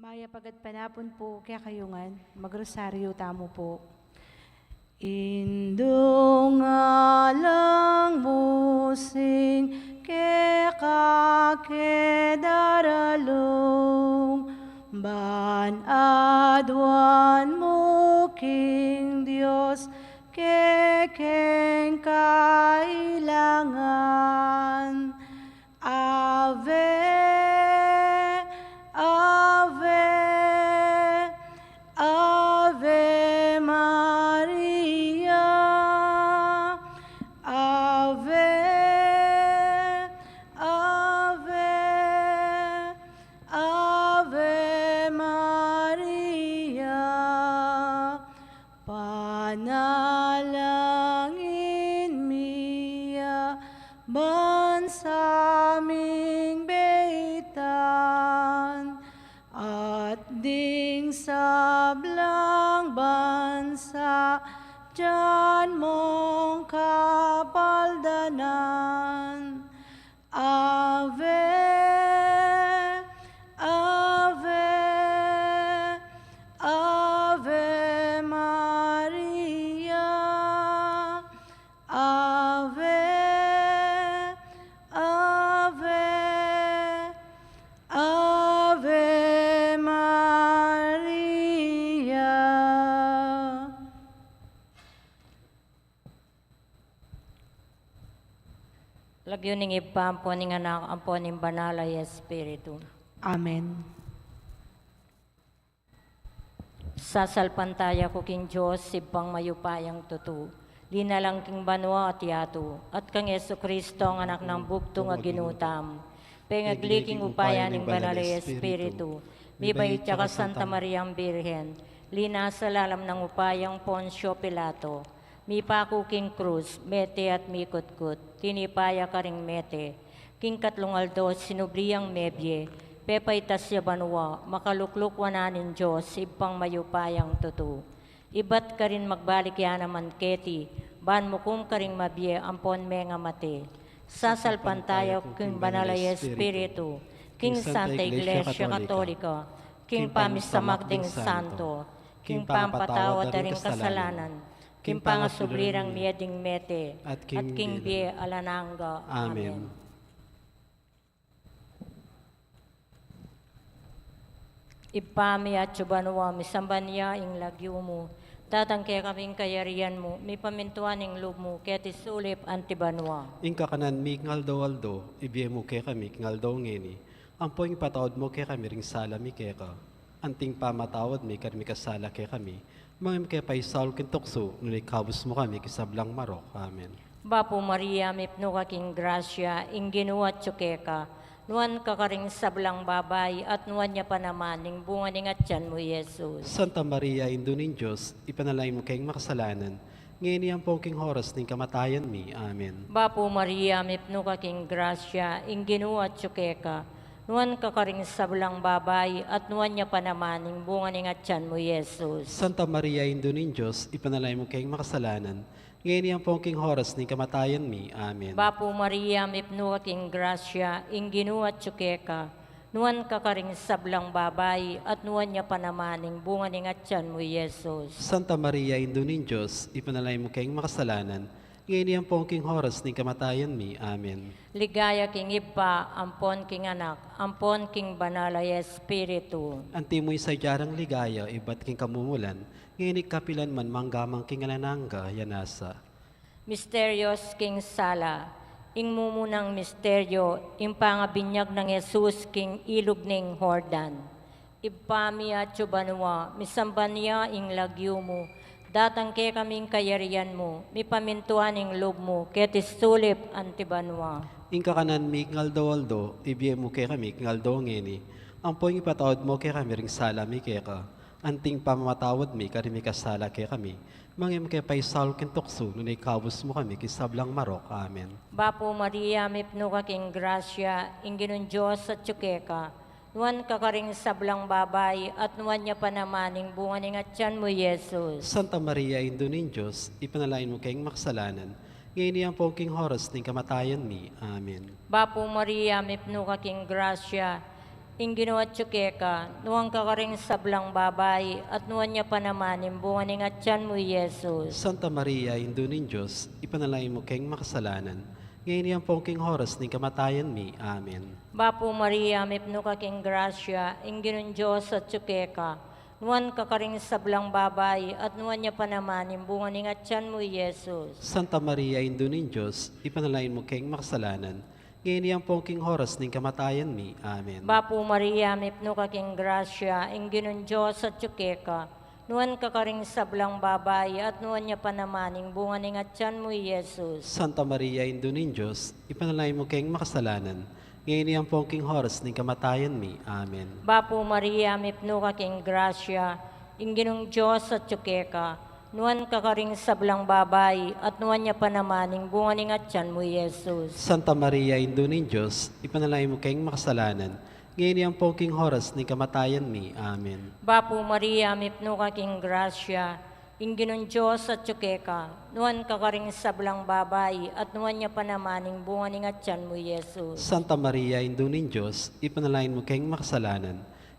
Maya pagad panapon po kaya kayungan, magrosaryo tamo po. Indong alang musing ke kakedaralong ban adwan mo king Diyos kekeng kailangan. Ave, Ave, Ave Maria, Ave, Ave, Ave Maria, panalangin miya bansaming beitan at ding sablang bansa dyan mong kapaldanan. Ave, Ave, Ave Maria, Ave, Ave, Ave Maria. Lagyo ning ipampo ning anak ampo ning banal ay Espiritu. Amen. Sasalpantaya ko king Diyos sibang mayupayang tutu. Linalang king banwa at yato. At kang Yesu Kristo ang anak ng bugtong nga ginutam. Pengagliking upaya ning banal ay Espiritu. Mibay tsaka Santa Maria ang Birhen. Lina sa lalam ng upayang Poncio Pilato. Mi pako king krus, mete at mikutkut, tinipaya ka ring mete. King katlong aldo, sinubliyang mebye, pepay tasya banwa, makalukluk wananin Diyos, ibang mayupayang tutu. Ibat ka rin magbalik yan naman keti, ban mukum ka ring mabye, ampon me nga mate. Sasalpantaya king banalay Espiritu, king Santa Iglesia Katolika, king pamisamagding santo, king pampatawad ring kasalanan, king pangasublirang miyading mete, at king bie alananga. Amen. Ipami at subanwa, misamban niya ing lagyo mo, tatangke kaming kayarian mo, mi pamintuan ing loob mo, kaya tisulip antibanwa. Ingka kanan mi ngaldo-aldo, ibiye mo ke kami ngaldo ngeni. Ang poing patawad mo ke kami ring sala mi ke ka. Anting pamatawad mi kami kasala ke kami. Mga ke paisal kintokso, nunay kabus mo kami kisablang marok. Amen. Bapo Maria, mipno ka king grasya, ing ginuat tsukeka, nuan ka karing sablang babay, at nuan niya pa naman, ing bunga ning atyan mo, Jesus. Santa Maria, Indo ning Diyos, ipanalay mo kayong makasalanan. Ngayon ang pongking horas ning kamatayan mi. Amen. Bapo Maria, mipno ka king grasya, ing ginuat tsukeka, nuan ka karing sablang babay, at nuan niya pa naman, ing bunga ning atyan mo, Jesus. Santa Maria, Indo ning Diyos, ipanalay mo kayong makasalanan. Ngayon ang pongking horas ning kamatayan mi. Amen. Bapo Maria, mipno ka king grasya, ing ginuat tsukeka, nuan ka karing sablang babay, at nuan niya pa naman, ing bunga ning atyan mo, Jesus. Santa Maria, Indo ning Diyos, ipanalay mo kayong makasalanan. Ngayon ang pongking horas ning kamatayan mi. Amen. Ligaya king ipa, ampon king anak, ampon king banalay Espiritu. Antimoy sa jarang ligaya, iba't king kamumulan, ngayon kapilan man manggamang king alananga, yanasa. Misterios king sala, ing mumunang misteryo, ing pangabinyag ng Jesus king ilog ning Hordan. Ipami at banwa, misamban niya ing lagyo mo, datangke kaming kayarian mo, mipamintuan ing loob mo, ketis sulip antibanwa. Ingka kanan mi ngaldo-aldo, ibiye mo kay kami ngaldo ngeni. Ang poing ipatawad mo kay kami ring sala mi keka. Anting pamamatawad mi karimi kasala kay kami. Mangim kay paisal kintokso, nunay kabus mo kami kisablang marok. Amen. Bapo Maria, mipno ka king grasya, ing ginon Diyos at tsukeka, nuan ka karing sablang babay, at nuan niya pa naman, ing bunga ning atyan mo, Jesus. Santa Maria, Indo ning Diyos, ipanalain mo kayong makasalanan. Ngayon ang pongking horas ning kamatayan mi. Amen. Bapo Maria, mipno ka king grasya, Ingino at tsukeka, nuwang kakaring sablang babay, at nuwan niya pa naman, imbungan at tiyan mo, Yesus. Santa Maria, Indunin Diyos, ipanalangin mo kayong makasalanan. Ngayon iyang pongking oras ng kamatayan mi. Amen. Bapo Maria, mipno ka king grasya, inginon Diyos at tsukeka, nuwan kakaring sablang babay, at nuwan niya pa naman, imbungan at tiyan mo, Yesus. Santa Maria, Indunin Diyos, ipanalangin mo kayong makasalanan. Ngayon iyang pongking oras ng kamatayan mi. Amen. Bapo Maria, mipno ka king grasya, inginon Diyos at tsukeka, nuwan kakaring sablang babay, at nuwan niya pa naman, imbungan at tiyan mo, Yesus. Santa Maria, Indunin Diyos, ipanalangin mo kayong makasalanan. Ngayon iyang pongking oras ng kamatayan mi. Amen. Bapo Maria, mipno ka king grasya, inginong Diyos at tsukeka, nuwan kakaring sablang babay, at nuwan niya pa naman, imbungan at tiyan mo, Yesus. Santa Maria, Indunin Diyos, ipanalangin mo kayong makasalanan. Ngayon iyang pongking oras ng kamatayan mi. Amen. Bapo Maria, mipno ka king grasya, inginon Diyos at tsukeka, nuwan kakaring sablang babay, at nuwan niya pa naman, imbungan at tiyan mo, Yesus. Santa Maria, Indunin Diyos, ipanalangin mo kayong makasalanan.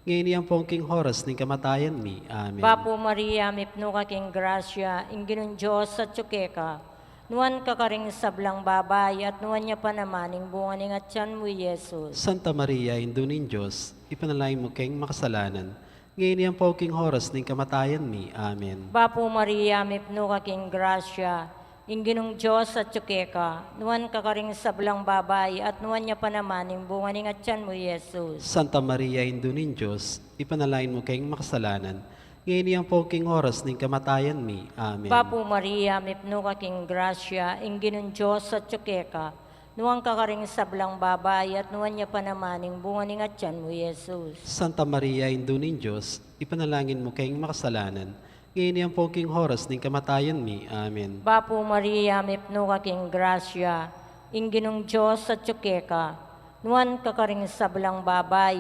Ngayon iyang pongking oras ng kamatayan mi. Amen. Bapo Maria, mipno ka king grasya, inginon Diyos at tsukeka, nuwan kakaring sablang babay, at nuwan niya pa naman, imbungan at tiyan mo, Yesus. Santa Maria, Indunin Diyos, ipanalangin mo kayong makasalanan. Ngayon iyang pongking oras ng kamatayan mi. Amen. Bapo Maria, mipno ka king grasya, inginong Diyos at tsukeka, nuwan kakaring sablang babay, at nuwan niya pa naman, imbungan at tiyan mo, Yesus. Santa Maria, Indunin Diyos, ipanalangin mo kayong makasalanan. Ngayon iyang pongking oras ng kamatayan mi. Amen. Bapo Maria, mipno ka king grasya, inginong Diyos at tsukeka, nuwan kakaring sablang babay, at nuwan niya pa naman, imbungan at tiyan mo, Yesus. Santa Maria, Indunin Diyos, ipanalangin mo kayong makasalanan. Ngayon iyang pongking oras ng kamatayan mi. Amen. Bapo Maria, mipno ka king grasya, inginong Diyos at tsukeka, nuwan kakaring sablang babay,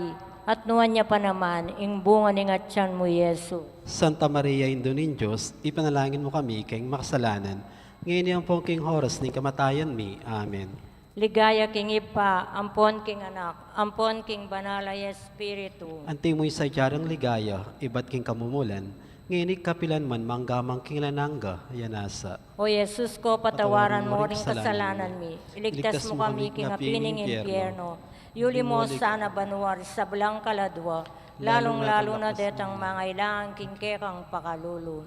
at nuwan niya pa naman, imbungan at tiyan mo, Yesus. Santa Maria, Indunin Diyos, ipanalangin mo kami kayong makasalanan. Ngayon iyang pongking oras ng kamatayan mi. Amen. Ligaya king Ipa, ampon king anak, ampon king banalay Espiritu. Anting mo'y sadyarang ligaya, iba't king kamumulan. Ngayon kapilan man manggamang king lanangga, yanasa. O Jesus ko, patawaran mo ring kasalanan mi. Iligtas mo kami king apining impyerno. Yuli mo sana banuar sa belang kaladwa, lalong-lalo na detang mga ilang king kekang pakalulu.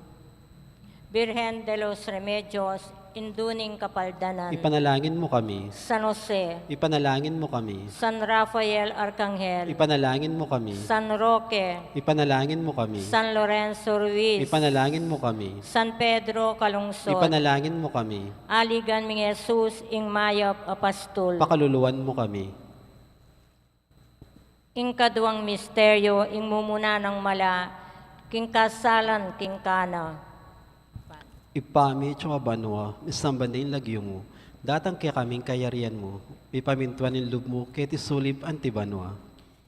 Birhen de los Remedios, induning kapaldanan. Ipanalangin mo kami. San Jose, Ipanalangin mo kami. San Rafael Arcangel, Ipanalangin mo kami. San Roque, Ipanalangin mo kami. San Lorenzo Ruiz, Ipanalangin mo kami. San Pedro Calungsod, Ipanalangin mo kami. aligan ming Jesus ing mayap apastol. Pakaluluwan mo kami. Ing kaduang misteryo, ing mumuna ng mala, king kasalan, king kana. Ipami at banwa, isang bandayin lagyo mo. Datang kaya kaming kayarian mo. Ipamintuan ng loob mo, keti sulib antibanwa.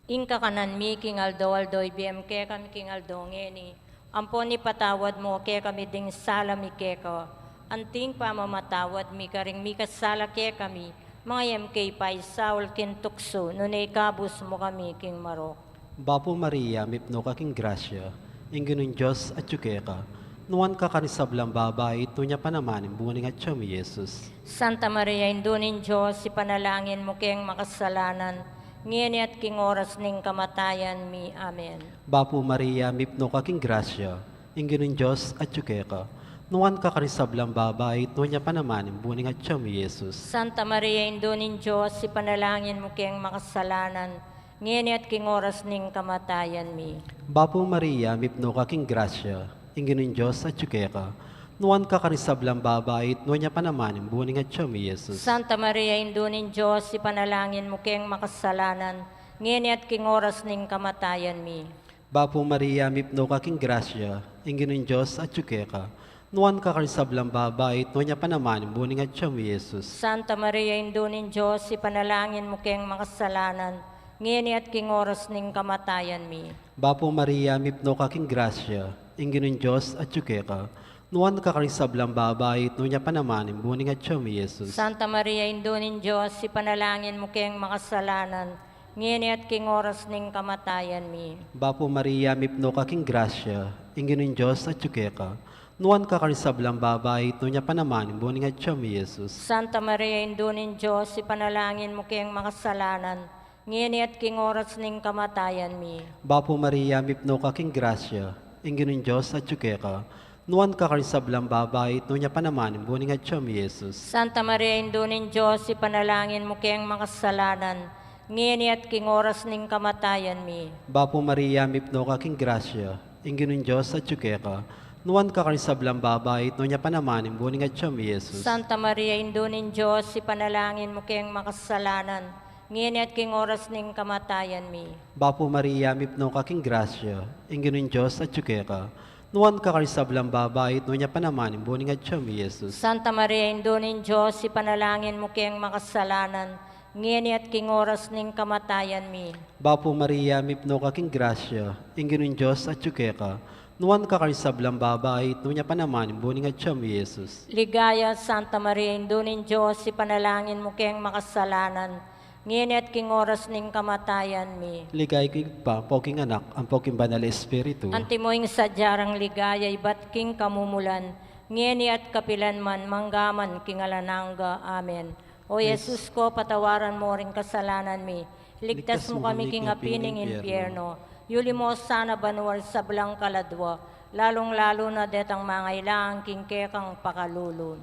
Ing kakanan mi, king aldo, ibm ke kami king aldo ngeni. Ampon ni patawad mo, ke kami ding sala mi keko. Anting pamamatawad mi karing mi kasala ke kami. Mga MK pay Saul kin tukso, nunay kabus mo kami king marok. Bapo Maria, mipno ka king grasya. Inggunong Diyos at yukeka. Nuwan ka kanisablang babae, ito niya pa naman, buwaning at siya mi Jesus. Santa Maria, indunin Diyos, ipanalangin mo kayang makasalanan, ngayon at king oras ning kamatayan mi. Amen. Bapo Maria, mipno ka king grasya. Inggunong Diyos at yukeka. Nuwan ka kanisablang babae, ito niya pa naman, buwaning at siya mi Jesus. Santa Maria, indunin Diyos, ipanalangin mo kayang makasalanan, ngayon at king oras ning kamatayan mi. Bapo Maria, mipno ka king grasya. Inggunong Diyos at yukeka. Nuwan ka kanisablang babae, ito niya pa naman, buwaning at siya mi Jesus. Santa Maria, indunin Diyos, ipanalangin mo kayang makasalanan, ngayon at king oras ning kamatayan mi. Bapo Maria, mipno ka king grasya. Inggunong Diyos at yukeka. Nuwan ka kanisablang babae, ito niya pa naman, buwaning at siya mi Jesus. Santa Maria, indunin Diyos, ipanalangin mo kayang makasalanan, ngayon at king oras ning kamatayan mi. Bapo Maria, mipno ka king grasya. Inggunong Diyos at yukeka. Nuwan ka kanisablang babae, ito niya pa naman, buwaning at siya mi Jesus. Santa Maria, indunin Diyos, ipanalangin mo kayang makasalanan, ngini at king oras ning kamatayan mi. Bapo Maria, mipno kaking grasya, inginin Diyos at ka. Nuan ka karisablang babae, ito niya pa naman, buning at siya mi Jesus. Santa Maria, Indunin Diyos, ipanalangin mo kayang makasalanan, ngini at king oras ning kamatayan mi. Bapo Maria, mipno kaking grasya, inginin Diyos at ka. Nuan ka karisablang babae, ito niya pa naman, buning at siya mi Jesus. Santa Maria, Indunin Diyos, ipanalangin mo kayang makasalanan, ngini at king oras ning kamatayan mi. Bapo Maria, mipno kaking grasya, inginin Diyos at ka. Nuan ka karisablang babae, ito niya pa naman, buning at siya mi Jesus. Santa Maria, Indunin Diyos, ipanalangin mo kayang makasalanan, ngini at king oras ning kamatayan mi. Bapo Maria, mipno kaking grasya, inginin Diyos at ka. Nuan ka karisablang babae, ito niya pa naman, buning at siya mi Jesus. Santa Maria, Indunin Diyos, ipanalangin mo kayang makasalanan, ngini at king oras ning kamatayan mi. Bapo Maria, mipno kaking grasya, inginin Diyos at ka. Nuan ka karisablang babae, ito niya pa naman, buning at siya mi Jesus. Ligaya, Santa Maria, Indunin Diyos, ipanalangin mo kayang makasalanan, ngini at king oras ning kamatayan mi. Ligay ko pa, poking anak, ang poking banal espiritu. Antimoing sadyarang ligaya, ibat king kamumulan, ngini at kapilanman, manggaman, kingalanangga. Amen. O Jesus ko, patawaran mo ring kasalanan mi. Ligtas mo kami king apining impyerno. Yuli mo sana banwal sa belang kaladwa, lalong-lalo na detang mga ilang king kekang pakalulun.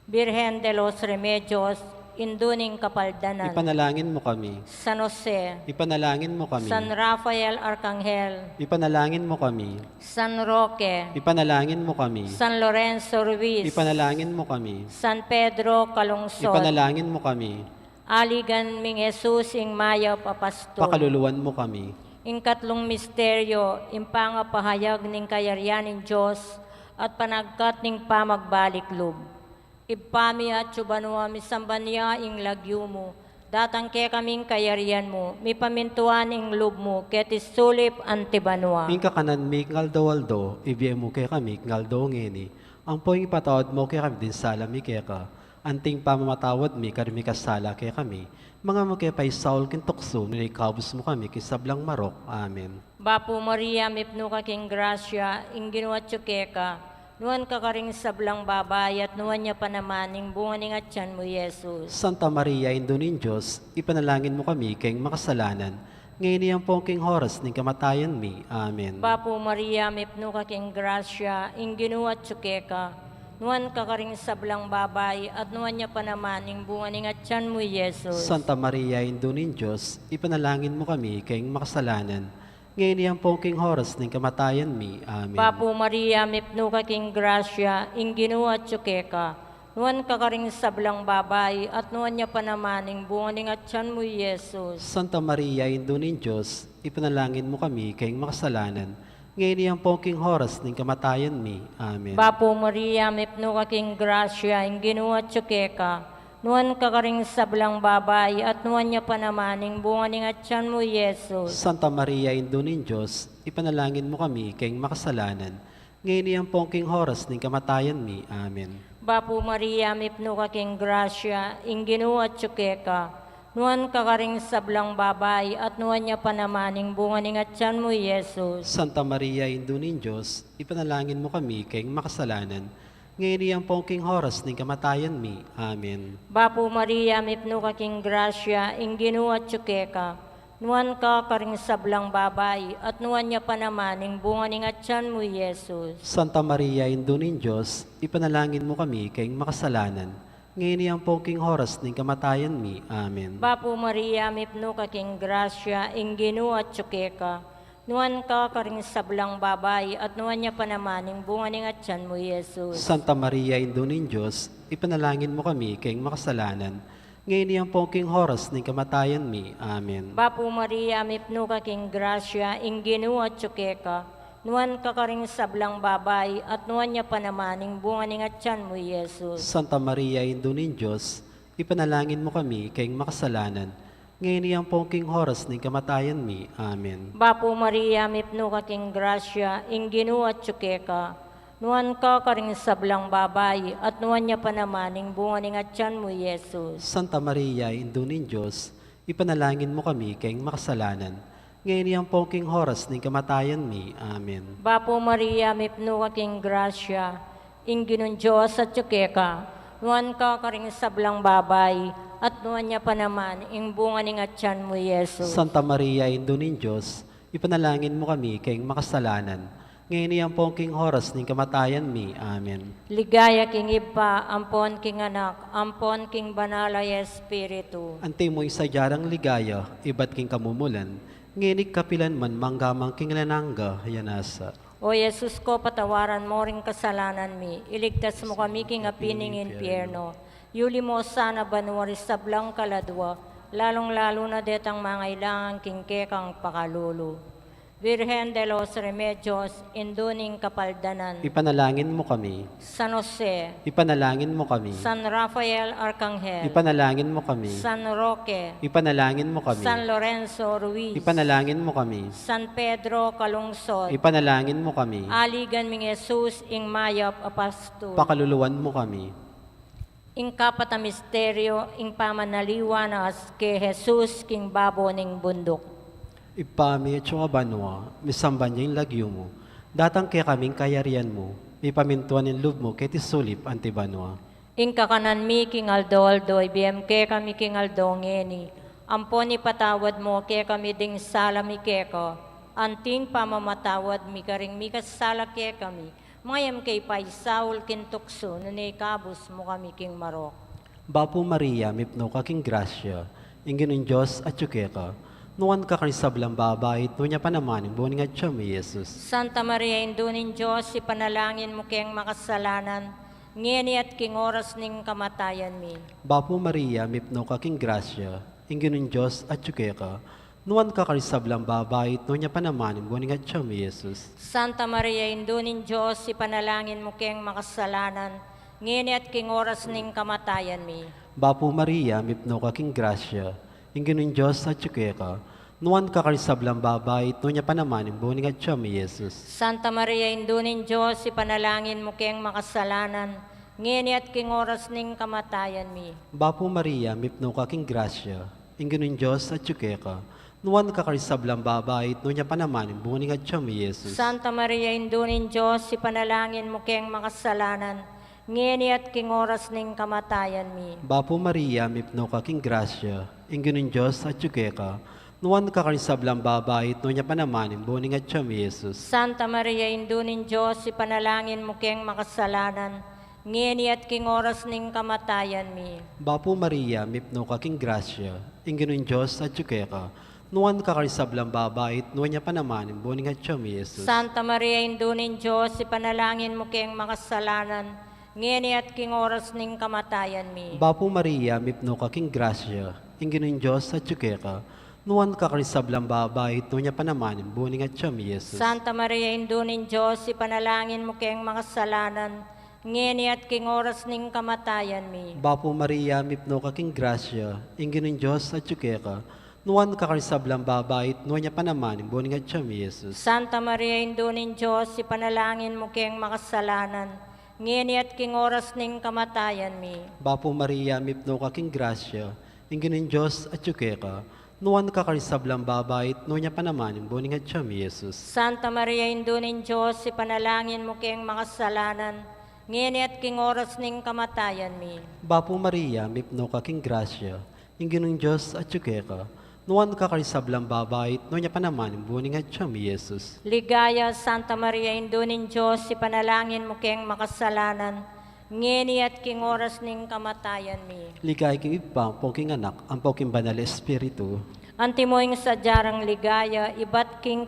Birhen de los Remedios, induning kapaldanan. Ipanalangin mo kami. San Jose, Ipanalangin mo kami. San Rafael Arcangel, Ipanalangin mo kami. San Roque, Ipanalangin mo kami. San Lorenzo Ruiz, Ipanalangin mo kami. San Pedro Calungsod, Ipanalangin mo kami. Aligan ming Jesus ing Mayaw Papasto, Pakaluluwan mo kami. ing katlong misteryo, impanga pahayag ning kayaryan ning Diyos at panagkat ning pamagbaliklub. Ipami at subanua misambanya ing lagyo mo, datang ke kaming kayaryan mo, mi pamintuan ing lub mo, ket isulip antibanua. Ing kakanan mi ngaldo-waldo, ibiyem mo kay kami ngaldo ngeni. Ang poing ipatawad mo kay kami din sala mi keka. Anting pamamatawad mi karimi kasala kay kami. Mga mo kay pay Saul kintokso, nilikabos mo kami kisablang marok. Amen. Bapo Maria, mipno ka king grasya, ing ginuat keka, nuan ka karing sablang babay at nuan niya pa naman ing bunga ning atyan mo, Jesus. Santa Maria, Indunin Diyos, ipanalangin mo kami kay makasalanan. Ngayon iyang pongking horas ng kamatayan mi. Amen. Bapo Maria, mipno ka king grasya, ing ginuat keka, nuan ka karing sablang babay at nuan niya pa naman ing bunga ning atyan mo, Jesus. Santa Maria, Indunin Diyos, ipanalangin mo kami kay makasalanan. Ngayon iyang pongking horas ng kamatayan mi. Amen. Bapo Maria, mipno ka king grasya, ing ginuat keka, nuan ka karing sablang babay at nuan niya pa naman ing bunga ning atyan mo, Jesus. Santa Maria, Indunin Diyos, ipanalangin mo kami kay makasalanan. Ngayon iyang pongking horas ng kamatayan mi. Amen. Bapo Maria, mipno ka king grasya, ing ginuat keka, nuan ka karing sablang babay at nuan niya pa naman ing bunga ning atyan mo, Jesus. Santa Maria, Indunin Diyos, ipanalangin mo kami kay makasalanan. Ngayon iyang pongking horas ng kamatayan mi. Amen. Bapo Maria, mipno ka king grasya, ing ginuat keka, nuan ka karing sablang babay at nuan niya pa naman ing bunga ning atyan mo, Jesus. Santa Maria, Indunin Diyos, ipanalangin mo kami kay makasalanan. Ngayon iyang pongking horas ng kamatayan mi. Amen. Bapo Maria, mipno ka king grasya, ing ginuat keka, nuan ka karing sablang babay at nuan niya pa naman ing bunga ning atyan mo, Jesus. Santa Maria, Indunin Diyos, ipanalangin mo kami kay makasalanan. Ngayon iyang pongking horas ng kamatayan mi. Amen. Bapo Maria, mipno ka king grasya, ing ginuat keka, nuan ka karing sablang babay at nuan niya pa naman ing bunga ning atyan mo, Jesus. Santa Maria, Indunin Diyos, ipanalangin mo kami kay makasalanan. Ngayon iyang pongking horas ng kamatayan mi. Amen. Bapo Maria, mipno ka king grasya, ing ginuat keka, nuan ka karing sablang babay at nuan niya pa naman ing bunga ning atyan mo, Jesus. Santa Maria, Indunin Diyos, ipanalangin mo kami kay makasalanan. Ngayon iyang pongking horas ng kamatayan mi. Amen. Bapo Maria, mipno ka king grasya, ing ginuat keka, nuan ka karing sablang babay at nuan niya pa naman ing bunga ning atyan mo, Jesus. Santa Maria, Indunin Diyos, Ipanalangin mo kami kayong makasalanan. Ngayon ang pongking horas ng kamatayan mi. Amen. Bapo Maria, mipno kaking grasya, ingginun Diyos at tsukeka, nuan ka karing sablang babay, at nuan niya pa naman, ing bunga ning atyan mo, Yesus. Santa Maria, Indo ng Diyos, ipanalangin mo kami kayong makasalanan. Ngayon ang pongking horas ng kamatayan mi. Amen. Ligaya king ipa, ampon king anak, ampon king banalay espiritu. Ante mo isa jarang ligaya, iba't king kamumulan, ngayon kapilan man manggamang king lanangga, yanasa. O Yesus ko, patawaran mo ring kasalanan mi, iligtas mo kami king apining impyerno. Yuli mo sana banwari sablang kaladwa, lalong-lalo na detang mga ilangan king kekang pakalulu. Virgen de los Remedios, induning kapaldanan. Ipanalangin mo kami. San Jose, Ipanalangin mo kami. San Rafael Arcangel, Ipanalangin mo kami. San Roque, Ipanalangin mo kami. San Lorenzo Ruiz, Ipanalangin mo kami. San Pedro Calungsod, Ipanalangin mo kami. aligan ming Jesus ing mayap apastol, Pakaluluwan mo kami. ing kapata misteryo ing pamanaliwanas ke Jesus king babo ning bundok. Ipami at syung banwa, misamban niya yung lagyo mo. Datang kaya kaming kayarian mo, may pamintuan ng loob mo kaya tisulip antibanwa. Ing kakanan mi king aldo, ibiyem ke kami king aldo ngeni. Ampon ipatawad mo ke kami ding sala mi keko. Anting pamamatawad mi karing mi kasala ke kami. Mayam kay paisaul kin tukso, nunay kabus mo kami king marok. Bapo Maria, mipno ka king grasya, ingin ng Diyos at ka. Nuwan ka kanisablang babait, nunya pa naman, buning at siya mi Jesus. Santa Maria, indunin Diyos, ipanalangin mo kayang makasalanan, ngeni at king oras ning kamatayan mi. Bapo Maria, mipno ka king grasya, ingin ng Diyos at ka. Nuwan ka kanisablang babait, nunya pa naman, buning at siya mi Jesus. Santa Maria, indunin Diyos, ipanalangin mo kayang makasalanan, ngeni at king oras ning kamatayan mi. Bapo Maria, mipno ka king grasya, ingin ng Diyos at ka. Nuwan ka kanisablang babait, nunya pa naman, buning at siya mi Jesus. Santa Maria, indunin Diyos, ipanalangin mo kayang makasalanan, ngeni at king oras ning kamatayan mi. Bapo Maria, mipno ka king grasya, ingin ng Diyos at ka. Nuwan ka kanisablang babait, nunya pa naman, buning at siya mi Jesus. Santa Maria, indunin Diyos, ipanalangin mo kayang makasalanan, ngeni at king oras ning kamatayan mi. Bapo Maria, mipno ka king grasya, ingin ng Diyos at ka. Nuwan ka kanisablang babait, nunya pa naman, buning at siya mi Jesus. Santa Maria, indunin Diyos, ipanalangin mo kayang makasalanan, ngeni at king oras ning kamatayan mi. Bapo Maria, mipno ka king grasya, ingin ng Diyos at ka. Nuwan ka kanisablang babait, nunya pa naman, buning at siya mi Jesus. Santa Maria, indunin Diyos, ipanalangin mo kayang makasalanan, ngeni at king oras ning kamatayan mi. Bapo Maria, mipno ka king grasya, ingin ng Diyos at ka. Nuwan ka kanisablang babait, nunya pa naman, buning at siya mi Jesus. Santa Maria, indunin Diyos, ipanalangin mo kayang makasalanan, ngeni at king oras ning kamatayan mi. Bapo Maria, mipno ka king grasya, ingin ng Diyos at ka. Nuwan ka kanisablang babait, nunya pa naman, buning at siya mi Jesus. Santa Maria, indunin Diyos, ipanalangin mo kayang makasalanan, ngeni at king oras ning kamatayan mi. Bapo Maria, mipno ka king grasya, ingin ng Diyos at ka. Nuwan ka kanisablang babait, nunya pa naman, buning at siya mi Jesus. Santa Maria, indunin Diyos, ipanalangin mo kayang makasalanan, ngeni at king oras ning kamatayan mi. Bapo Maria, mipno ka king grasya, ingin ng Diyos at ka. Nuwan ka kanisablang babait, nunya pa naman, buning at siya mi Jesus. Ligaya, Santa Maria, indunin Diyos, ipanalangin mo kayang makasalanan, ngeni at king oras ning kamatayan mi. Ligay king ipang, pongking anak, ang pongking banal espiritu. Antimoing sadyarang ligaya, ibat king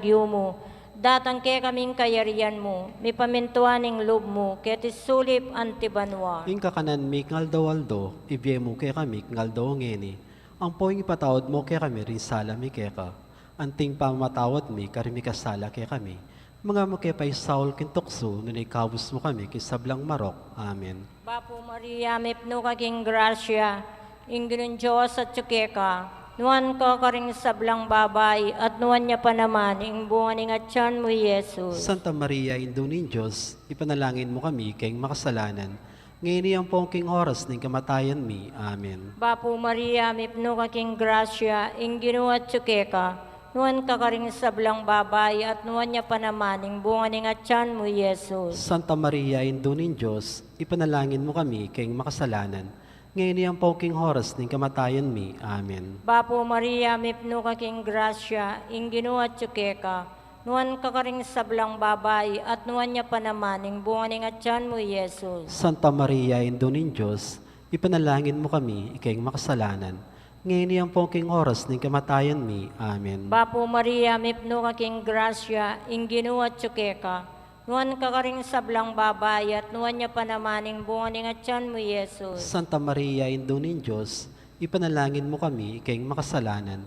bagyo mo. Datang ke kaming kayarian mo, may pamintuaning loob mo, ket isulip antibanwa. Ing kakanan mi ngaldawaldo, ibyemo kay kami ngaldaw ngeni. Ang poing ipatawad mo kay kami rin sala mi keka. Anting pamatawad mi karimi kasala kay kami. Mga makipay Saul kintukso, nunay kabus mo kami kisablang marok. Amen. Bapo Maria, mipno kaking grasya, ingginun Diyos at tsukeka, nuan ka karing sablang babay, at nuan niya pa naman, ing bunganing at tiyan mo, Yesus. Santa Maria, Indunin Diyos, ipanalangin mo kami kayong makasalanan. Ngayon ang pongking oras ng kamatayan mi. Amen. Bapo Maria, mipno kaking grasya, ingginun at tsukeka, nuan ka karing sablang babay, at nuan niya pa naman, ing bunganing at tiyan mo, Yesus. Santa Maria, Indunin Diyos, ipanalangin mo kami kayong makasalanan. Ngayon ang pongking oras ng kamatayan mi. Amen. Bapo Maria, mipno kaking grasya, ingginun at tsukeka, nuan ka karing sablang babay, at nuan niya pa naman, ing bunganing at tiyan mo, Yesus. Santa Maria, Indunin Diyos, ipanalangin mo kami kayong makasalanan. Ngayon ang pongking oras ng kamatayan mi. Amen. Bapo Maria, mipno kaking grasya, ingginun at tsukeka, nuan ka karing sablang babay, at nuan niya pa naman, ing bunganing at tiyan mo, Yesus. Santa Maria, Indunin Diyos, ipanalangin mo kami kayong makasalanan.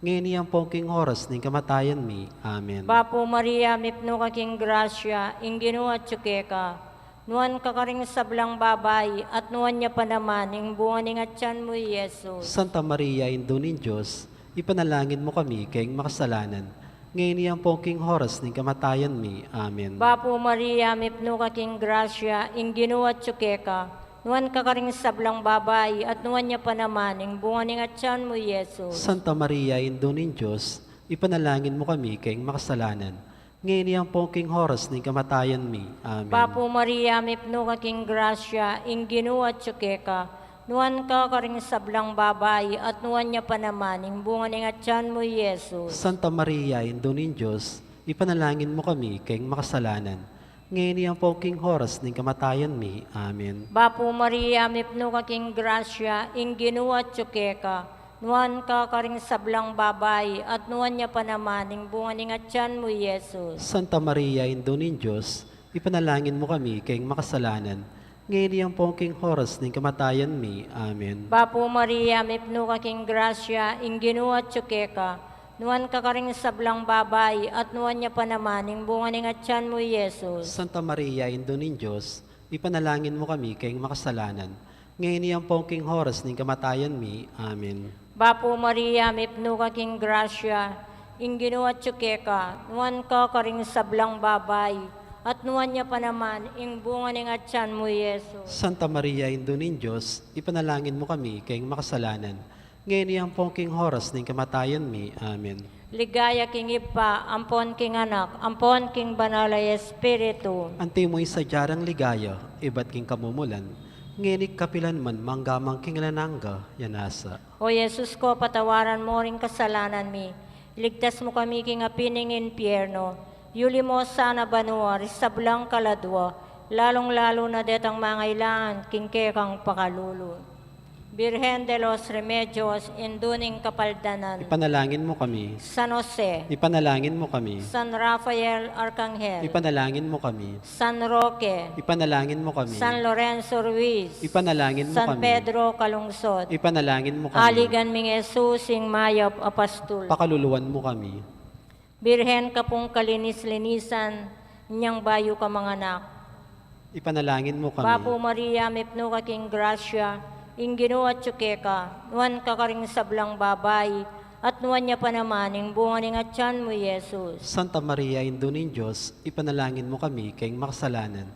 Ngayon ang pongking oras ng kamatayan mi. Amen. Bapo Maria, mipno kaking grasya, ingginun at tsukeka, nuan ka karing sablang babay, at nuan niya pa naman, ing bunganing at tiyan mo, Yesus. Santa Maria, Indunin Diyos, ipanalangin mo kami kayong makasalanan. Ngayon ang pongking oras ng kamatayan mi. Amen. Bapo Maria, mipno kaking grasya, ingginun at tsukeka, nuan ka karing sablang babay, at nuan niya pa naman, ing bunganing at tiyan mo, Yesus. Santa Maria, Indunin Diyos, ipanalangin mo kami kayong makasalanan. Ngayon ang pongking oras ng kamatayan mi. Amen. Bapo Maria, mipno kaking grasya, ingginun at tsukeka, nuan ka karing sablang babay, at nuan niya pa naman, ing bunganing at tiyan mo, Yesus. Santa Maria, Indunin Diyos, ipanalangin mo kami kayong makasalanan. Ngayon ang pongking oras ng kamatayan mi. Amen. Bapo Maria, mipno kaking grasya, ingginun at tsukeka, nuan ka karing sablang babay, at nuan niya pa naman, ing bunganing at tiyan mo, Yesus. Santa Maria, Indunin Diyos, ipanalangin mo kami kayong makasalanan. Ngayon ang pongking oras ng kamatayan mi. Amen. Bapo Maria, mipno kaking grasya, ingginun at tsukeka, nuan ka karing sablang babay, at nuan niya pa naman, ing bunganing at tiyan mo, Yesus. Santa Maria, Indunin Diyos, ipanalangin mo kami kayong makasalanan. Ngayon ang pongking oras ng kamatayan mi. Amen. Bapo Maria, mipno kaking grasya, ingginun at tsukeka, nuan ka karing sablang babay, at nuan niya pa naman, ing bunganing at tiyan mo, Yesus. Santa Maria, Indunin Diyos, ipanalangin mo kami kayong makasalanan. Ngayon ang pongking oras ng kamatayan mi. Amen. Ligaya king ipa, ampon king anak, ampon king banalay espiritu. Ante mo'y sadyarang ligaya, iba't king kamumulan. Ngayon kapilan man manggamang king lanangga, yanasa. O Yesus ko, patawaran mo ring kasalanan mi. Iligtas mo kami king apining impyerno. Yuli mo sana banua, risablang kaladwa, lalong-lalo na detang mangailangan, king kekang pakalulu. Birhen de los Remedios, induning kapaldanan. Ipanalangin mo kami. San Jose, Ipanalangin mo kami. San Rafael Arcangel, Ipanalangin mo kami. San Roque, Ipanalangin mo kami. San Lorenzo Ruiz, Ipanalangin mo San kami. Pedro Calungsod, Ipanalangin mo kami. Aligan ming Jesus, ing mayap apastul. Pakaluluwan mo kami. Birhen ka pong kalinis-linisan, niyang bayo ka mga anak. Ipanalangin mo kami. Bapo Maria, mipno kaking grasya, ingginun at tsukeka, nuan ka karing sablang babay, at nuan niya pa naman, ing bunganing at tiyan mo, Yesus. Santa Maria, Indunin Diyos, ipanalangin mo kami kayong makasalanan.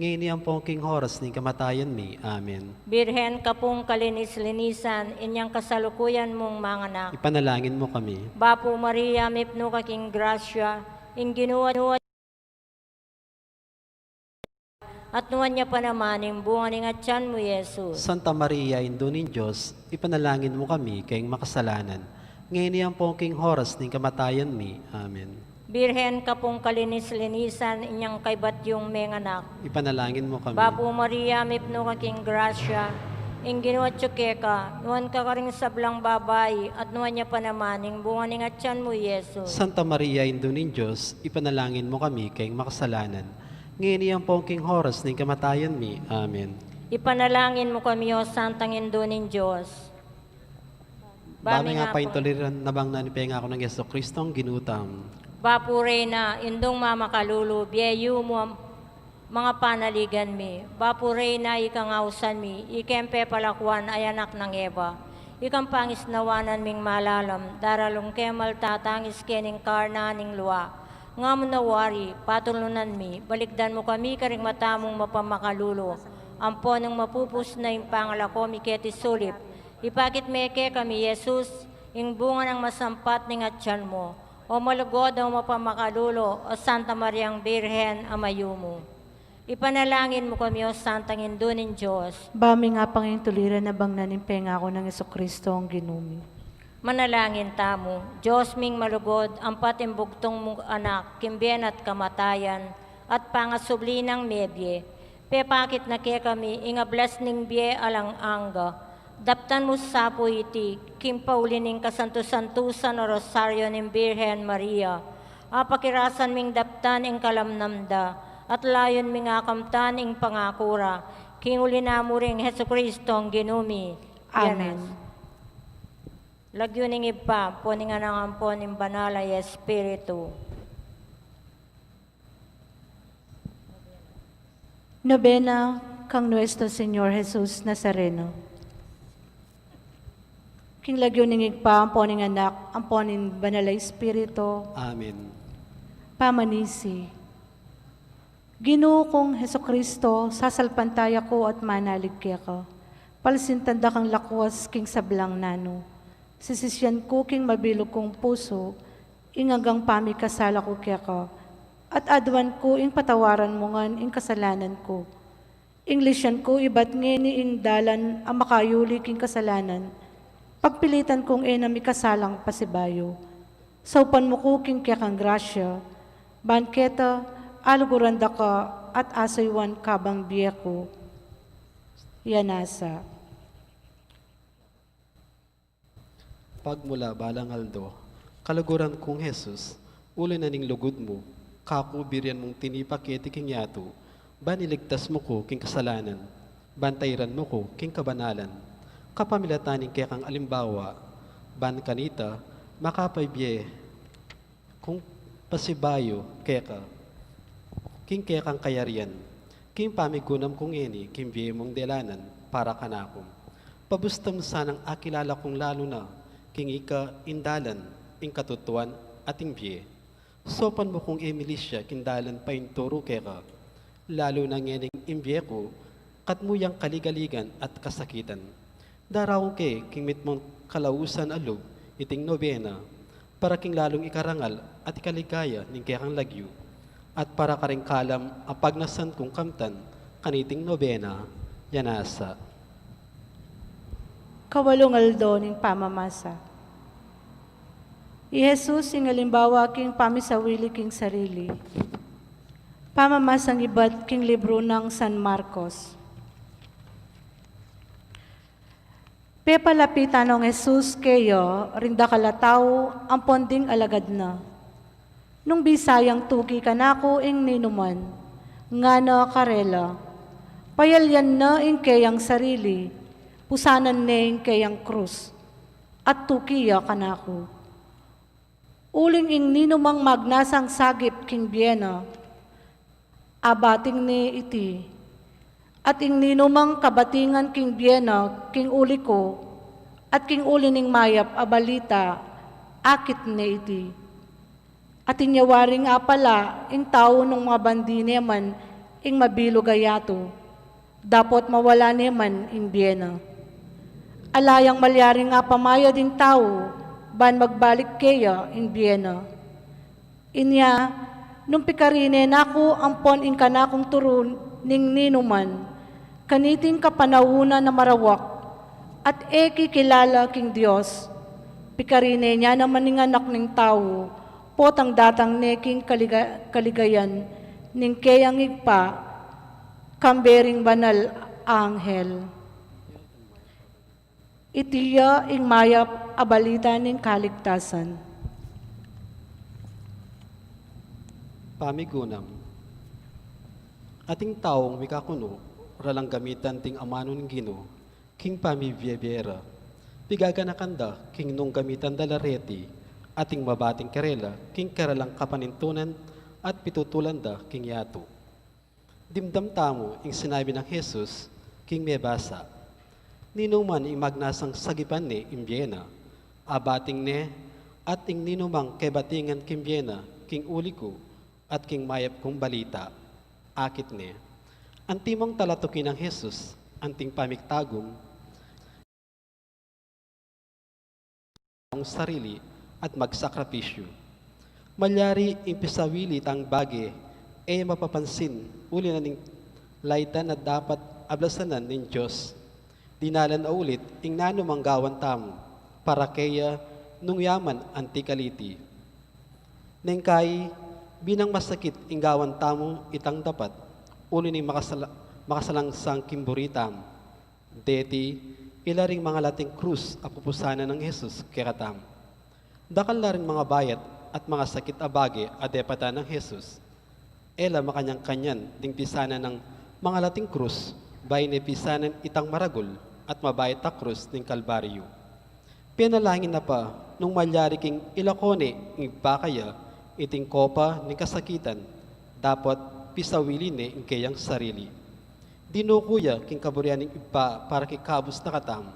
Ngayon ang pongking oras ng kamatayan mi. Amen. Birhen ka pong kalinis-linisan, inyang kasalukuyan mong mga anak. Ipanalangin mo kami. Bapo Maria, mipno kaking grasya, ingginun at nuwan niya pa naman, ing bunganing at tiyan mo, Yesus. Santa Maria, Indunin Diyos, ipanalangin mo kami kayong makasalanan. Ngayon ang pongking oras ng kamatayan mi. Amen. Birhen ka pong kalinis-linisan, inyang kay batyong menganak. Ipanalangin mo kami. Bapo Maria, mipno kaking grasya, ing ginuat ka, nuan ka karing sablang babay, at nuan niya pa naman, ing bunga ning atyan mo, Yesus. Santa Maria, Indunin Diyos, ipanalangin mo kami kayong makasalanan. Ngayon iyang pongking horas ng kamatayan mi. Amen. Ipanalangin mo kami, O Santang Indunin Diyos. Bami nga paintuliran na bang nanipenga ako ng Yeso Kristong ginutam. Bapure na, indong mamakalulu, biyayu mo mga panaligan mi. Bapure na ikangausan mi, ikempe palakwan ay anak ng Eva. Ikang pangisnawanan ming malalam, daralong kemal tatangis kening karna ning luwa. Nga mo nawari, patulunan mi, balikdan mo kami karing matamong mapamakalulo. Ampo ng mapupus na yung pangalako mi keti sulip. Ipakit meke kami, Yesus, ing bunga ng masampat ning atyan mo. O malugod o mapamakalulo, o Santa Mariang Birhen, amayo mo. Ipanalangin mo kami, O Santang Indunin Diyos. Bami nga pangintuliran na bang nanimpenga ako ng Yeso Kristo ang ginumi. Manalangin tamo, Diyos ming malugod, ang patimbugtong mong anak, kimbien at kamatayan, at pangasubli ng medye. Pepakit na kaya kami, ingablas ning bie alang angga. Daptan mo sa po iti, kimpaulining kasantusantusan o rosaryo ng Birhen Maria. Apakirasan ming daptan ing kalamnamda, at layon ming akamtan ing pangakura. Kinguli na mo ring Heso Kristo ang ginumi. Amen. Lagyo ning ipa, po nga nang ampon ng banalay Espiritu. Nobena kang Nuestro Señor Jesus Nazareno. King lagyo ning igpa, ampon ning anak, ampon ning banalay Espiritu, Amen. pamanisi. Ginoo kong Heso Kristo, sasalpantaya ko at manalig kaya ka. Palsintanda kang lakwas king sablang nano. Sisisyan ko king mabilog kong puso, ingagang pami kasala ko kaya ka. At adwan ko ing patawaran mo ngan ing kasalanan ko. Inglisyan ko ibat ngeni ing dalan ang makayuli king kasalanan. Pagpilitan kong enami kasalang pasibayo. Saupan mo ko king kaya kang grasya. Banketa, aluguranda ka at asaywan kabang biyeko. Yanasa. Pagmula balang aldo, kalaguran kong Jesus, uli na ning lugod mo, kakubirian mong tinipaketi king yato, baniligtas mo ko king kasalanan, bantayran mo ko king kabanalan, kapamilataning kaya kang alimbawa, ban kanita, makapaybye, kung pasibayo kaya ka, king kaya kang kayarian, king pamigunam kong eni, king biye mong delanan, para kanakom. Pabustam sanang akilala kong lalo na, king ika indalan, ing katutuan at ing biye. Sopan mo kong emilisya, kindalan pa yung turo keka, lalo na ngening imbiye ko, katmuyang kaligaligan at kasakitan. Daraw ke, king mit mong kalausan alog, iting nobena, para king lalong ikarangal at ikaligaya ning kekang lagyo, at para karing kalam ang pagnasan kong kamtan, kaniting nobena, yanasa. Kawalong aldo ning pamamasa. I Jesus ing alimbawa king pamisawili king sarili. Pamamasang ibat king libro ng San Marcos. Pepalapitan ng Jesus kayo, rinda kalataw, ang ponding alagad na. Nung bisayang tuki ka na ko ing ninuman, nga na karela, payalyan na ing kayang sarili, pusanan ning kayang krus, at tukiya kanako. Uling ing ninumang magnasang sagip king Biena, abating ni iti, at ing ninumang kabatingan king Biena, king uli ko, at king uli ning mayap abalita, akit ni iti. At inyawaring apala, ing tao nung mga bandine man, ing mabilog ayato, dapot mawala neman ing Biena. Alayang malyari nga pamaya ding tao, ban magbalik kaya in Biena. Inya, nung pikarine nako ampon ing kanakong turun ning ninuman, kaniting kapanahuna na marawak, at eki kilala king Diyos. Pikarine niya naman ning anak ning tao, potang datang neking kaligayan, ning kayang igpa, kambering banal anghel. Itiya ing mayap abalita ning kaligtasan. Pamigunam. Ating taong mikakuno, ralang gamitan ting amano ng Gino, king pamibiyabiyera. Pigaganakanda, king nung gamitan dalareti, ating mabating karela, king karalang kapanintunan, at pitutulanda, king yato. Dimdam tamo, ing sinabi ng Jesus, king mebasa. Ninuman ing magnasang sagipan ni imbyena, abating ne, at ing ninumang kebatingan kimbyena, king uli ko, at king mayap kong balita, akit ne. Antimong talatukin ng Jesus, anting pamiktagom, ang sarili at magsakripisyo. Malyari impisawili tang bage, mapapansin, uli na ning laitan na dapat ablasanan ng Diyos. Dinalan na ulit, ing nanumanggawan tamo, para kaya nung yaman antikaliti. Nengkay, binang masakit inggawan tamo itang dapat, uli ni makasalangsang kimburitam. Deti, ilaring mga lating krus apupusanan ng Jesus kiratam. Dakal na rin mga bayat at mga sakit abage adepata ng Jesus. Ela makanyang-kanyan ding pisana ng mga lating krus, bay ni pisanan itang maragul at mabayat na krus ng Kalbaryo. Pinalangin na pa nung malyari king ilakone ng bakaya iting kopa ng kasakitan, dapat pisawili ni ing kayang sarili. Dinukuya king kaburyaning iba para kikabos na katam.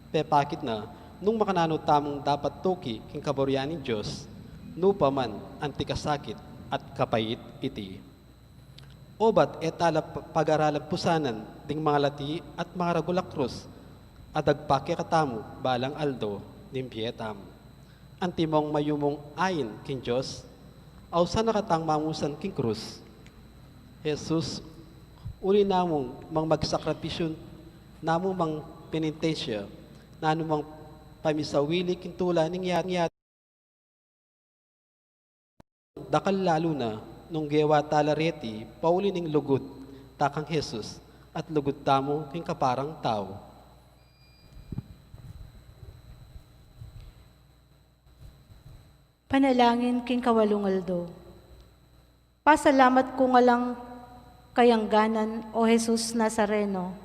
Pepakit na nung makanano tamong dapat tuki king kaburyaning Diyos, nupa man antikasakit at kapait iti. Obat etala pag-aralan pusanan ding mga lati at mga ragulak krus at agpake katamo balang aldo ning pietam. Antimong mayumong ayin king Diyos, aw sa nakatang mamusan king krus. Jesus, uli namong mang magsakripisyon, namong mang penitensya, nanumang pamisawili king tula ning yat dakal lalo na nung gewa talareti, pauli ning lugod, takang Jesus, at lugod tamo king kaparang tao. Panalangin king kawalungaldo. Pasalamat ko nga lang kayangganan o Jesus Nazareno.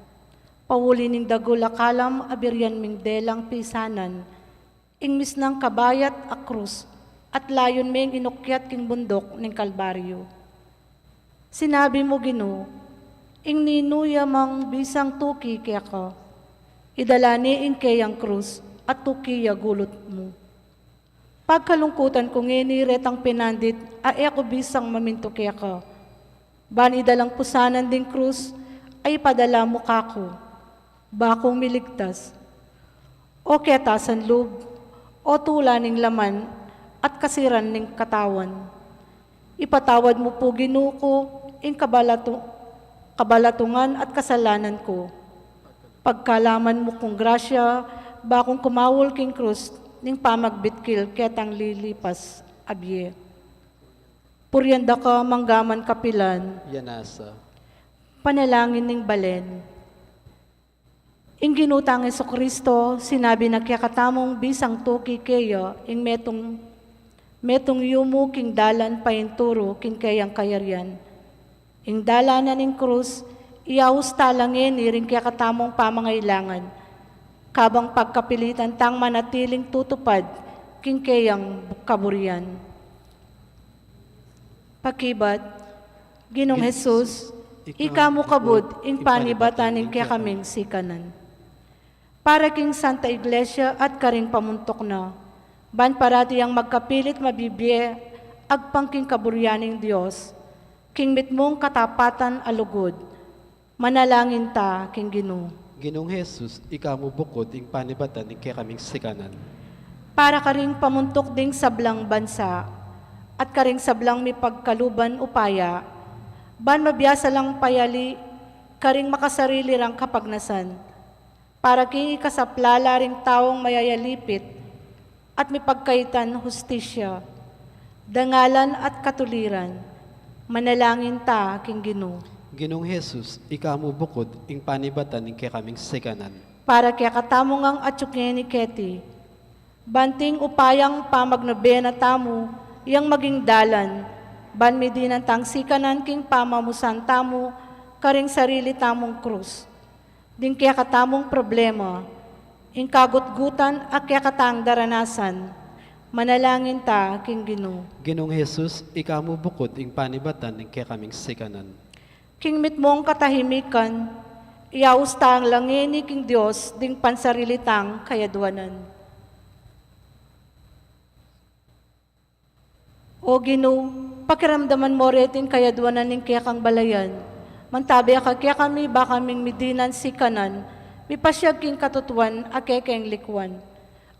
Pauli ning dagula kalam abiryan ming delang pisanan, ingmis ng kabayat a krus, at layon ming inukyat king bundok ning Kalbaryo. Sinabi mo Gino, ing ninuya mang bisang tuki kaya ka, idalani ing kayang krus at tukiya gulot mo. Pagkalungkutan ko ngini retang pinandit, ako bisang maminto kaya ka. Ban idalang pusanan ding krus, ay padala mo kako, bakong miligtas. O ketasan loob, o tula ning laman, at kasiran ning katawan. Ipatawad mo po Ginoo ko, ing kabalatungan at kasalanan ko. Pagkalaman mo kong grasya, bakong kumawol king krus, ning pamagbitkil ketang lilipas abye. Puryanda ka manggaman kapilan, Yanasa. panalangin ning balen. Ing ginutang Jesucristo, sinabi na kaya katamong bisang tuki kaya, ing metong yumo king dalan payinturo king kayang kayaryan. Ing dalanan ning krus, iyaus talangin iring kaya katamong pamangailangan. Kabang pagkapilitan tang manatiling tutupad king kayang kaburian. Pakibat, Ginong Jesus, ikamu kabud ing panibatan ning kaya kaming sikanan. Para king Santa Iglesia at karing pamuntok na, ban parati ang magkapilit mabibye, agpangking kaburyaning Diyos, king mitmong katapatan alugod, manalangin ta, king Ginoo. Ginong Jesus, ikamu bukod ing panibatan ing kaya kaming sikanan. Para karing pamuntok ding sablang bansa, at karing sablang mi pagkaluban upaya, ban mabiyasa lang payali, karing makasarili rang kapagnasan, para king ikasaplala ring taong mayayalipit, at may pagkaitan hustisya, dangalan at katuliran, manalangin ta king Ginoo. Ginong Jesus, ikamu bukod ing panibatan ing kaya kaming sikanan. para kaya katamong ang atsuknya ni Keti. Banting upayang pamagnobena tamu, iyang maging dalan, ban medinan tang sikanan king pamamusan tamu, karing sarili tamong krus. Din kaya katamong problema, ing kagutgutan at kaya katang daranasan, manalangin ta king Ginoo. Ginong Jesus, ikamu bukod ing panibatan ing kaya kaming sikanan. King mitmong katahimikan, iyaus ta ang langin ni king Dios ding pansarilitang kayadwanan. O Ginoo, pakiramdaman mo retin kayadwanan ning kaya kang balayan. Mantabi ka kaya kami ba kaming midinan sikanan, mipasyag king katutuan ake keng likwan.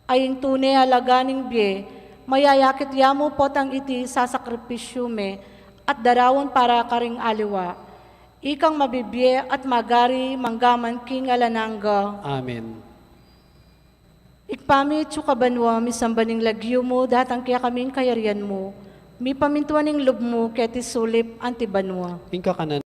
Aying tunay alaganing biye, mayayakit yamo potang iti sa sakripisyo me at darawon para karing aliwa. Ikang mabibiye at magari manggaman king alanangga. Amen. Ikpami tsukabanwa misambaning lagyo mo datang kaya kaming kayarian mo. Mi pamintuan ning lub mo keti sulip antibanwa. Ingka kanan.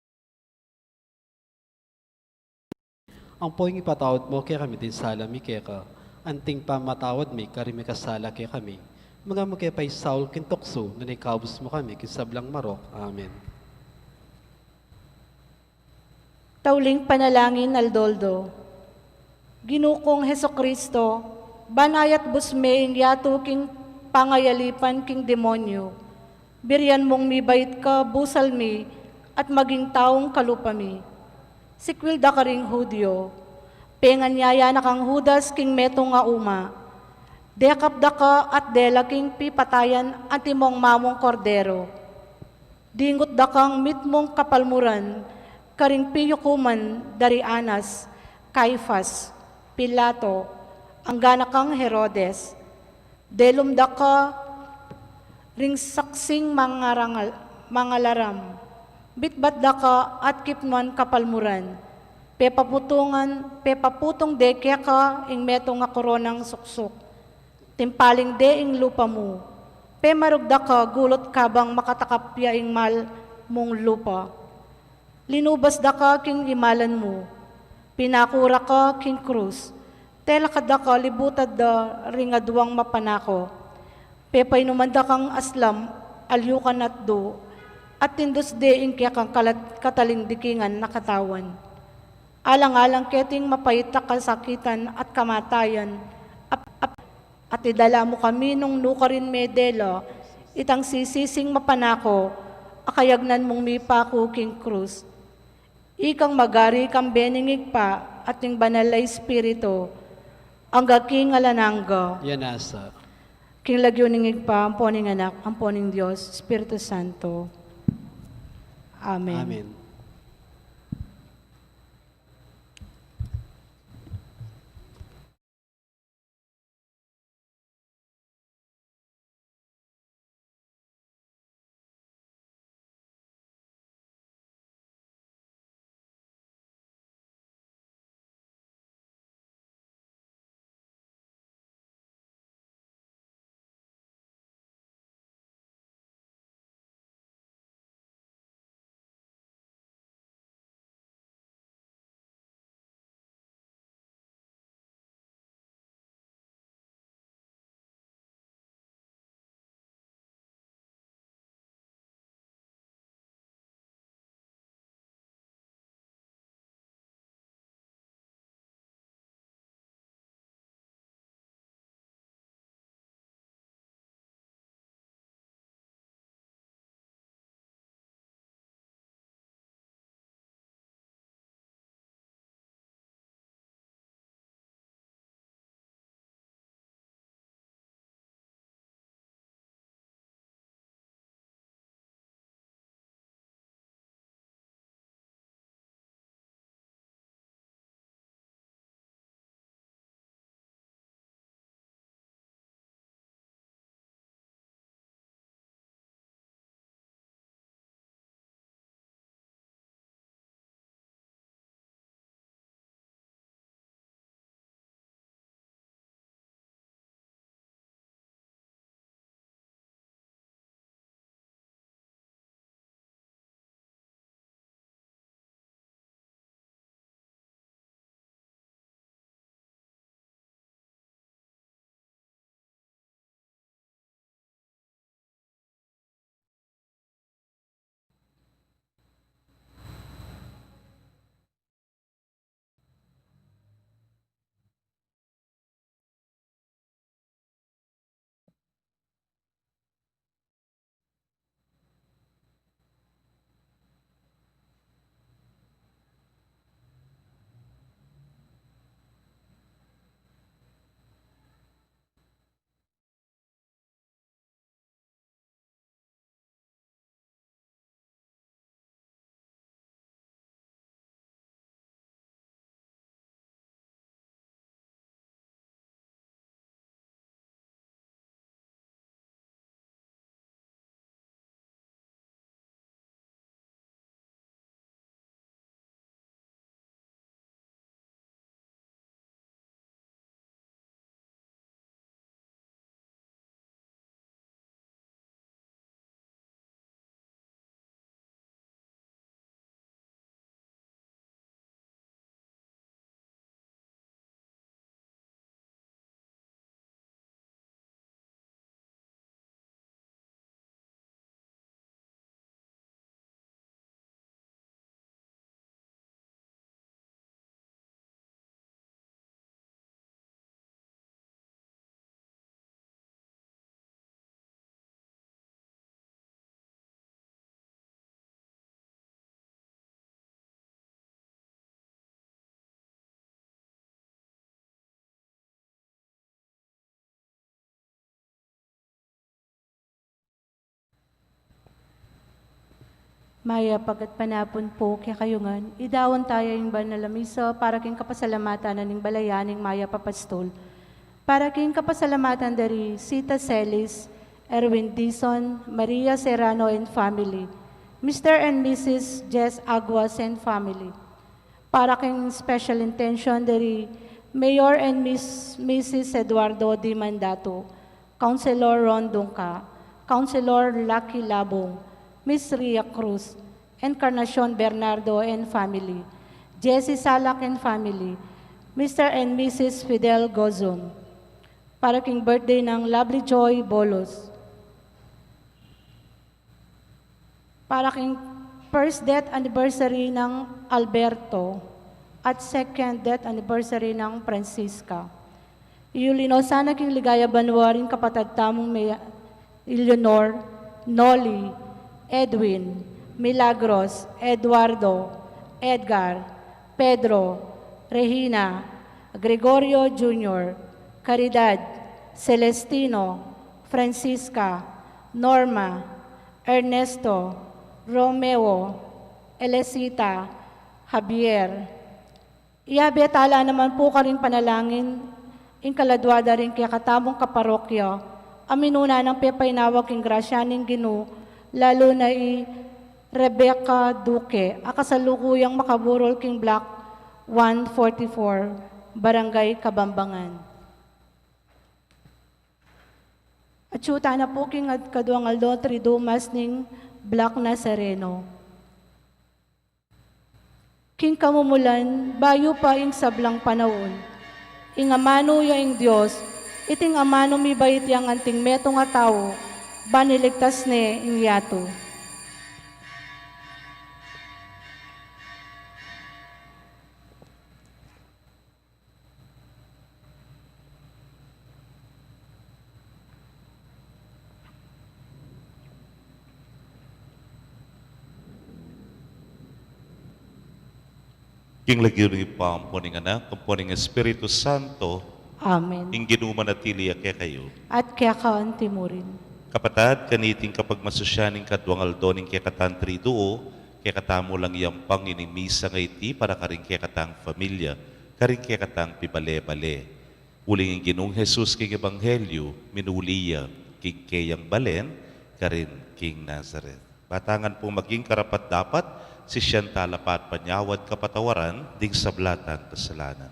Ang poing ipatawad mo kaya kami din sala mi kaya ka. Anting pamatawad mi karimi kasala kaya kami. Mga mo kaya pa'y Saul kintokso na naikabos mo kami kisablang marok. Amen. Tauling panalangin aldoldo. Ginukong Heso Kristo, banayat busmeing yato king pangayalipan king demonyo. Biryan mong mibait ka, busal mi, at maging taong kalupami. Sikwil da ka ring Hudyo, penganyaya na kang Hudas king meto nga uma. Dekap da ka at dela king pipatayan antimong mamong kordero. Dingot da kang mitmong kapalmuran, karing piyukuman dari Anas, Caifas, Pilato, ang ganakang Herodes. Delum da ka ring saksing mga laram. Bitbat da ka at kipnuan kapalmuran. Pepaputong dekya ka ing meto nga koronang suksok. Timpaling de ing lupa mo. Pemarugda ka gulot kabang makatakapya ing mal mong lupa. Linubas da ka king imalan mo. Pinakura ka king krus. Tela ka da ka libutad da ringaduang mapanako. Pepay numanda kang aslam, alyukan at do, at tindos de ing kaya kang katalingdikingan na katawan. Alang-alang keting mapayita kasakitan at kamatayan, at idala mo kami nung nukarin medela, itang sisising mapanako, akayagnan mong mipako king krus. Ikang magari kang beningig pa, at yung banal na espiritu, ang gaking alanangga. Yanasa. King lagyo ningig pa, ang poning anak, ang poning Diyos, Espiritu Santo. Amen. Amen. Maya pagat panapon po kaya kayo ngan, idawon tayo yung banal na misa para king kapasalamatan na ning balayaning Maya Papastol. Para king kapasalamatan dari Sita Celis, Erwin Dizon, Maria Serrano and family, Mr. and Mrs. Jess Aguas and family. Para king special intention dari Mayor and Mrs. Eduardo Di Mandato, Councilor Ron Dungka, Councilor Lucky Labong, Miss Ria Cruz, Encarnacion Bernardo and family, Jessie Salak and family, Mr. and Mrs. Fidel Gozum. Para king birthday ng Lovely Joy Bolos. Para king first death anniversary ng Alberto at second death anniversary ng Francisca. Iulino sana king ligaya banwaring kapatid tamong may Eleanor, Noli, Edwin, Milagros, Eduardo, Edgar, Pedro, Regina, Gregorio Jr., Caridad, Celestino, Francisca, Norma, Ernesto, Romeo, Elisita, Javier. Iabetala naman po ka rin panalangin, inkaladwada rin kaya katamong kaparokya, aminuna ng pepainawag king grasya ning Ginoo, lalo na Rebecca Duque, akasalukuyang makaburol king Block 144, Barangay Kabambangan. At syuta na po king kaduang aldo, tridumas ning Block Nazareno. King kamumulan, bayo pa ing sablang panahon, ing amano ya ing Diyos, iting amano mi bayit yang anting meto nga tao, baniligtas ne ing yato. King lagyo ng ipampuning anak, kampuning Espiritu Santo, Amen. ing ginumanatili kaya kayo. At kaya kaanti mo rin. Kapatad, kaniting kapag masusyaning kadwangal doning kaya katantri duo, kaya katamo lang yampang ining misa nga iti para karing kaya katang familia, karing kaya katang pibale-bale. Uling ang Ginoong Jesus king Ebanghelyo, minuliya king kayang balen, karin king Nazareth. Batangan po maging karapat dapat, si siyang talapat panyawad kapatawaran, ding sablatan kasalanan.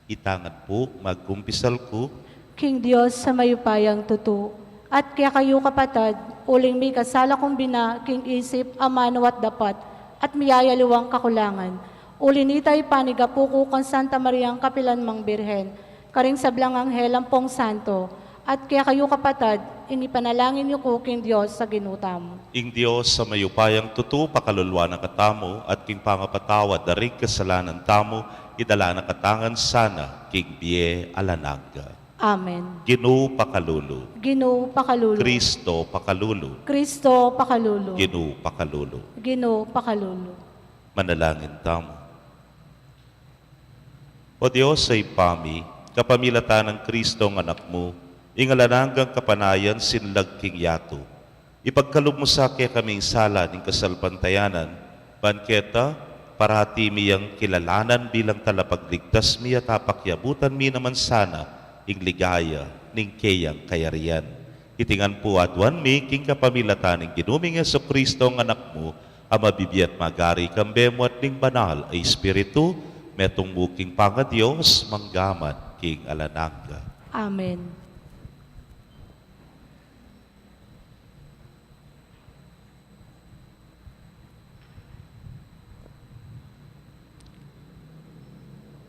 Itangan po, magkumpisal ko, King Diyos sa mayupayang tuto, at kaya kayo kapatad, uling may kasala kong bina, king isip, amano at dapat, at miyayaliwang kakulangan. Ulinitay panigapuko kang Santa Mariang Kapilan Mang Birhen, karing sablang anghel ang pong santo, at kaya kayo kapatad, inipanalangin niyo ko king Diyos sa ginutam. ing Diyos sa mayupayang tuto, pakalulwa ng katamo, at king pangapatawad, darig kasalanan tamo, idala na katangan sana, king biye alanaga. Amen. Ginoo pakalulu, Ginoo pakalulu. Kristo pakalulu, Kristo pakalulu. Ginoo pakalulu. Ginoo pakalulu. Manalangin tamo. O Diyos sa ipami, kapamilatan ng Kristo ng anak mo, ingalananggang kapanayan sinlag king yato. Ipagkalog mo sa kaya kaming sala ng kasalpantayanan, banketa, parati miyang kilalanan bilang talapagligtas miya tapakyabutan mi naman sana, ing ligaya ning kayang kayarian. Itingan po adwan mi king kapamilatan ng ginuming Jesucristo ng anak mo, ang mabibiyat magari kambemo at ning banal ay Espiritu, metong muking panga Diyos, manggaman king alananga. Amen.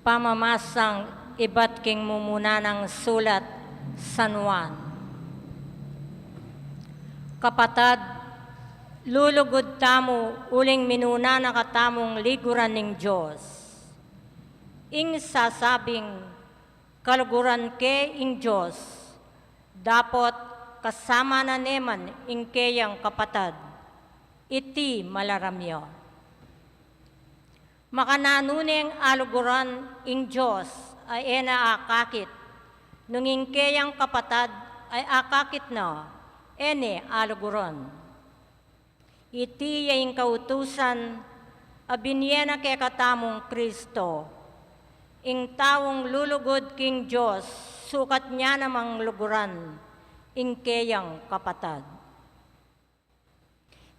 Pamamasang iba't king mumuna ng sulat San Juan. Kapatad, lulugod tamo uling minuna na katamong liguran ng Diyos. Ing sasabing kaluguran ke ing Diyos, dapat kasama na neman ing kayang kapatad, iti malaramyo. Makananuneng aluguran ing Diyos ay ena akakit, nung ing kayang kapatad ay akakit na, ene aluguran. Iti yaing kautusan, abinyena kay katamong Kristo. Ing taong lulugod king Diyos, sukat niya namang luguran, ing kayang kapatad.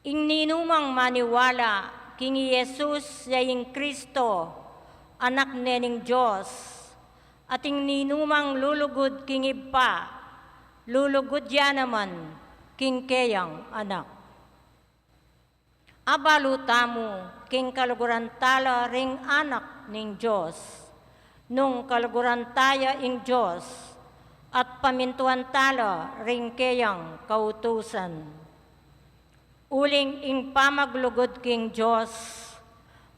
Ing ninumang maniwala, king Jesus yaing Kristo, anak nening Diyos, at ing ninumang lulugod king ipa, lulugod ya naman, king kayang anak. Abalutamu, king kaluguran tala ring anak ning Diyos, nung kaluguran taya ing Diyos, at pamintuan tala ring kayang kautusan. Uling ing pamaglugod king Diyos,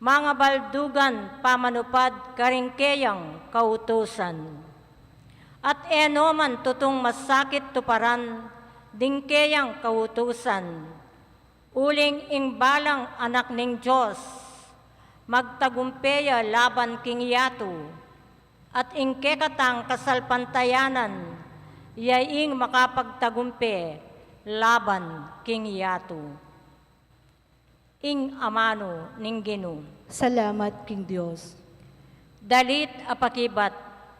mga baldugan pamanupad karing kayang kautusan. At eno man tutong masakit tuparan, ding kayang kautusan. Uling ing balang anak ning Diyos, magtagumpeya laban king yato, at ing kekatang kasalpantayanan, yaing makapagtagumpe laban king yato. Ing amano ning Ginoo. Salamat, King Diyos. Dalit apakibat,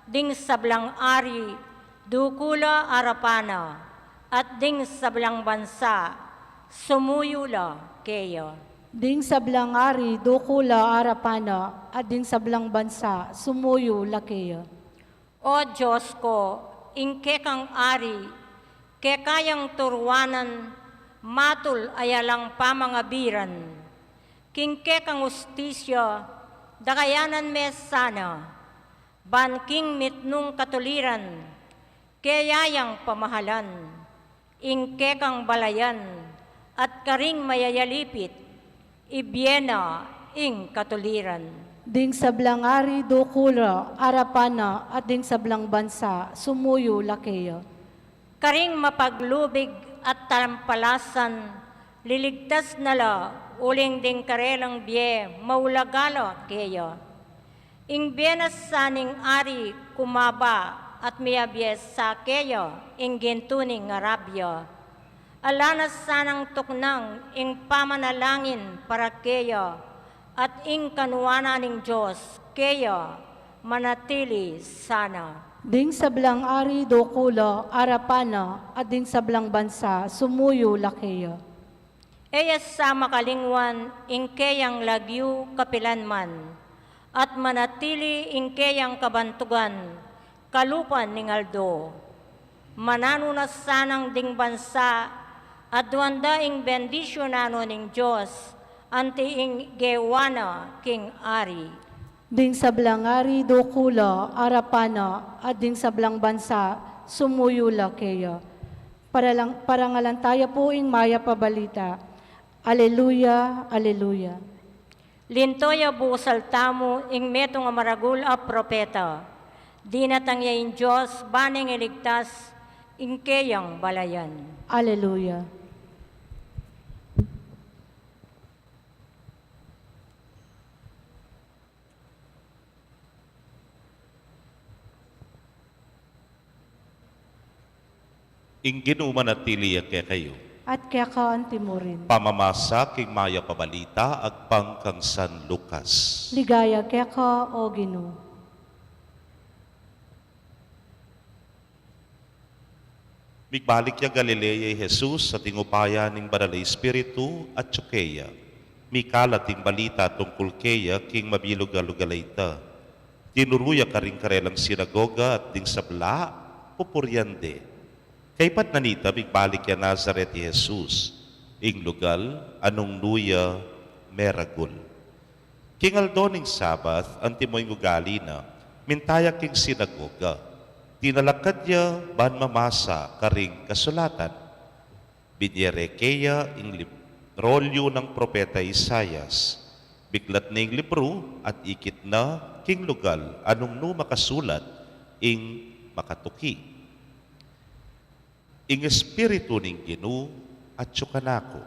ding sablang ari, dukula arapana, at ding sablang bansa, sumuyula keya. Ding sablang ari, dukula arapana, at ding sablang bansa, sumuyo lakeya. O Diyos ko, ingke kang ari, kekayang turwanan, matul ayalang pamangabiran, kingke kang ustisya, dakayanan mes sana, banking mitnung katuliran, kayayang pamahalan, ingke kang balayan, at karing mayayalipit, ibyena ing katuliran. Ding sablang ari, dukula arapana, at ding sablang bansa, sumuyo lakeya. Karing mapaglubig at talampalasan, liligtas nala, uling ding karelang biye, maulagala keya. Ing bienas saning ari kumaba, at miyabiyes sa keya, ing gintuning arabya. Alanas sanang tuknang, ing pamanalangin para keya, at ing kanuana ning Diyos, keya, manatili sana. Ding sablang ari, dukula arapana, at ding sablang bansa, sumuyo lakeya. Eyas sa makalingwan, ing keyang lagyu kapilanman, at manatili ing keyang kabantugan, kalupan ning aldo. Mananunas sanang ding bansa, at duanda ing bendisyon ning Diyos, anti ing gewana king ari. Ding sablang ari, dukula arapana, at ding sablang bansa, sumuyo lakeya. Parangalantaya po ing maya pabalita. Aleluya, aleluya. Lintoya busal tamo ing metong amaragul a propeta. Di natangyayin Diyos, baning iligtas, ing keyang balayan. Aleluya. Ing Ginoo manatili kay kayo. At kaya kaanti mo rin. Pamamasa king maya pabalita agpang kang San Lucas. Ligaya kaya ka, o Ginoo. Migbalik ya Galilea Jesus sa tingupaya ning Banal na Espiritu at Tsukeya. Mikalat ting balita tungkol keya king mabilog-alugalayta. Tinuruya karing karelang sinagoga at ding sabla, pupuryande. Kaypat nanita migbalik ya Nazaret ni Jesus, ing lugal anong nuya meragul. King aldoning Sabath, antimoy ngugali na, mintaya king sinagoga. Tinalakad ya ban mamasa karing kasulatan. Binyere keya ing rolyo ng propeta Isayas. Biglat na ing libro at ikit na king lugal anong nu makasulat ing makatuki. Ing espiritu ning Ginoo at tsukanako.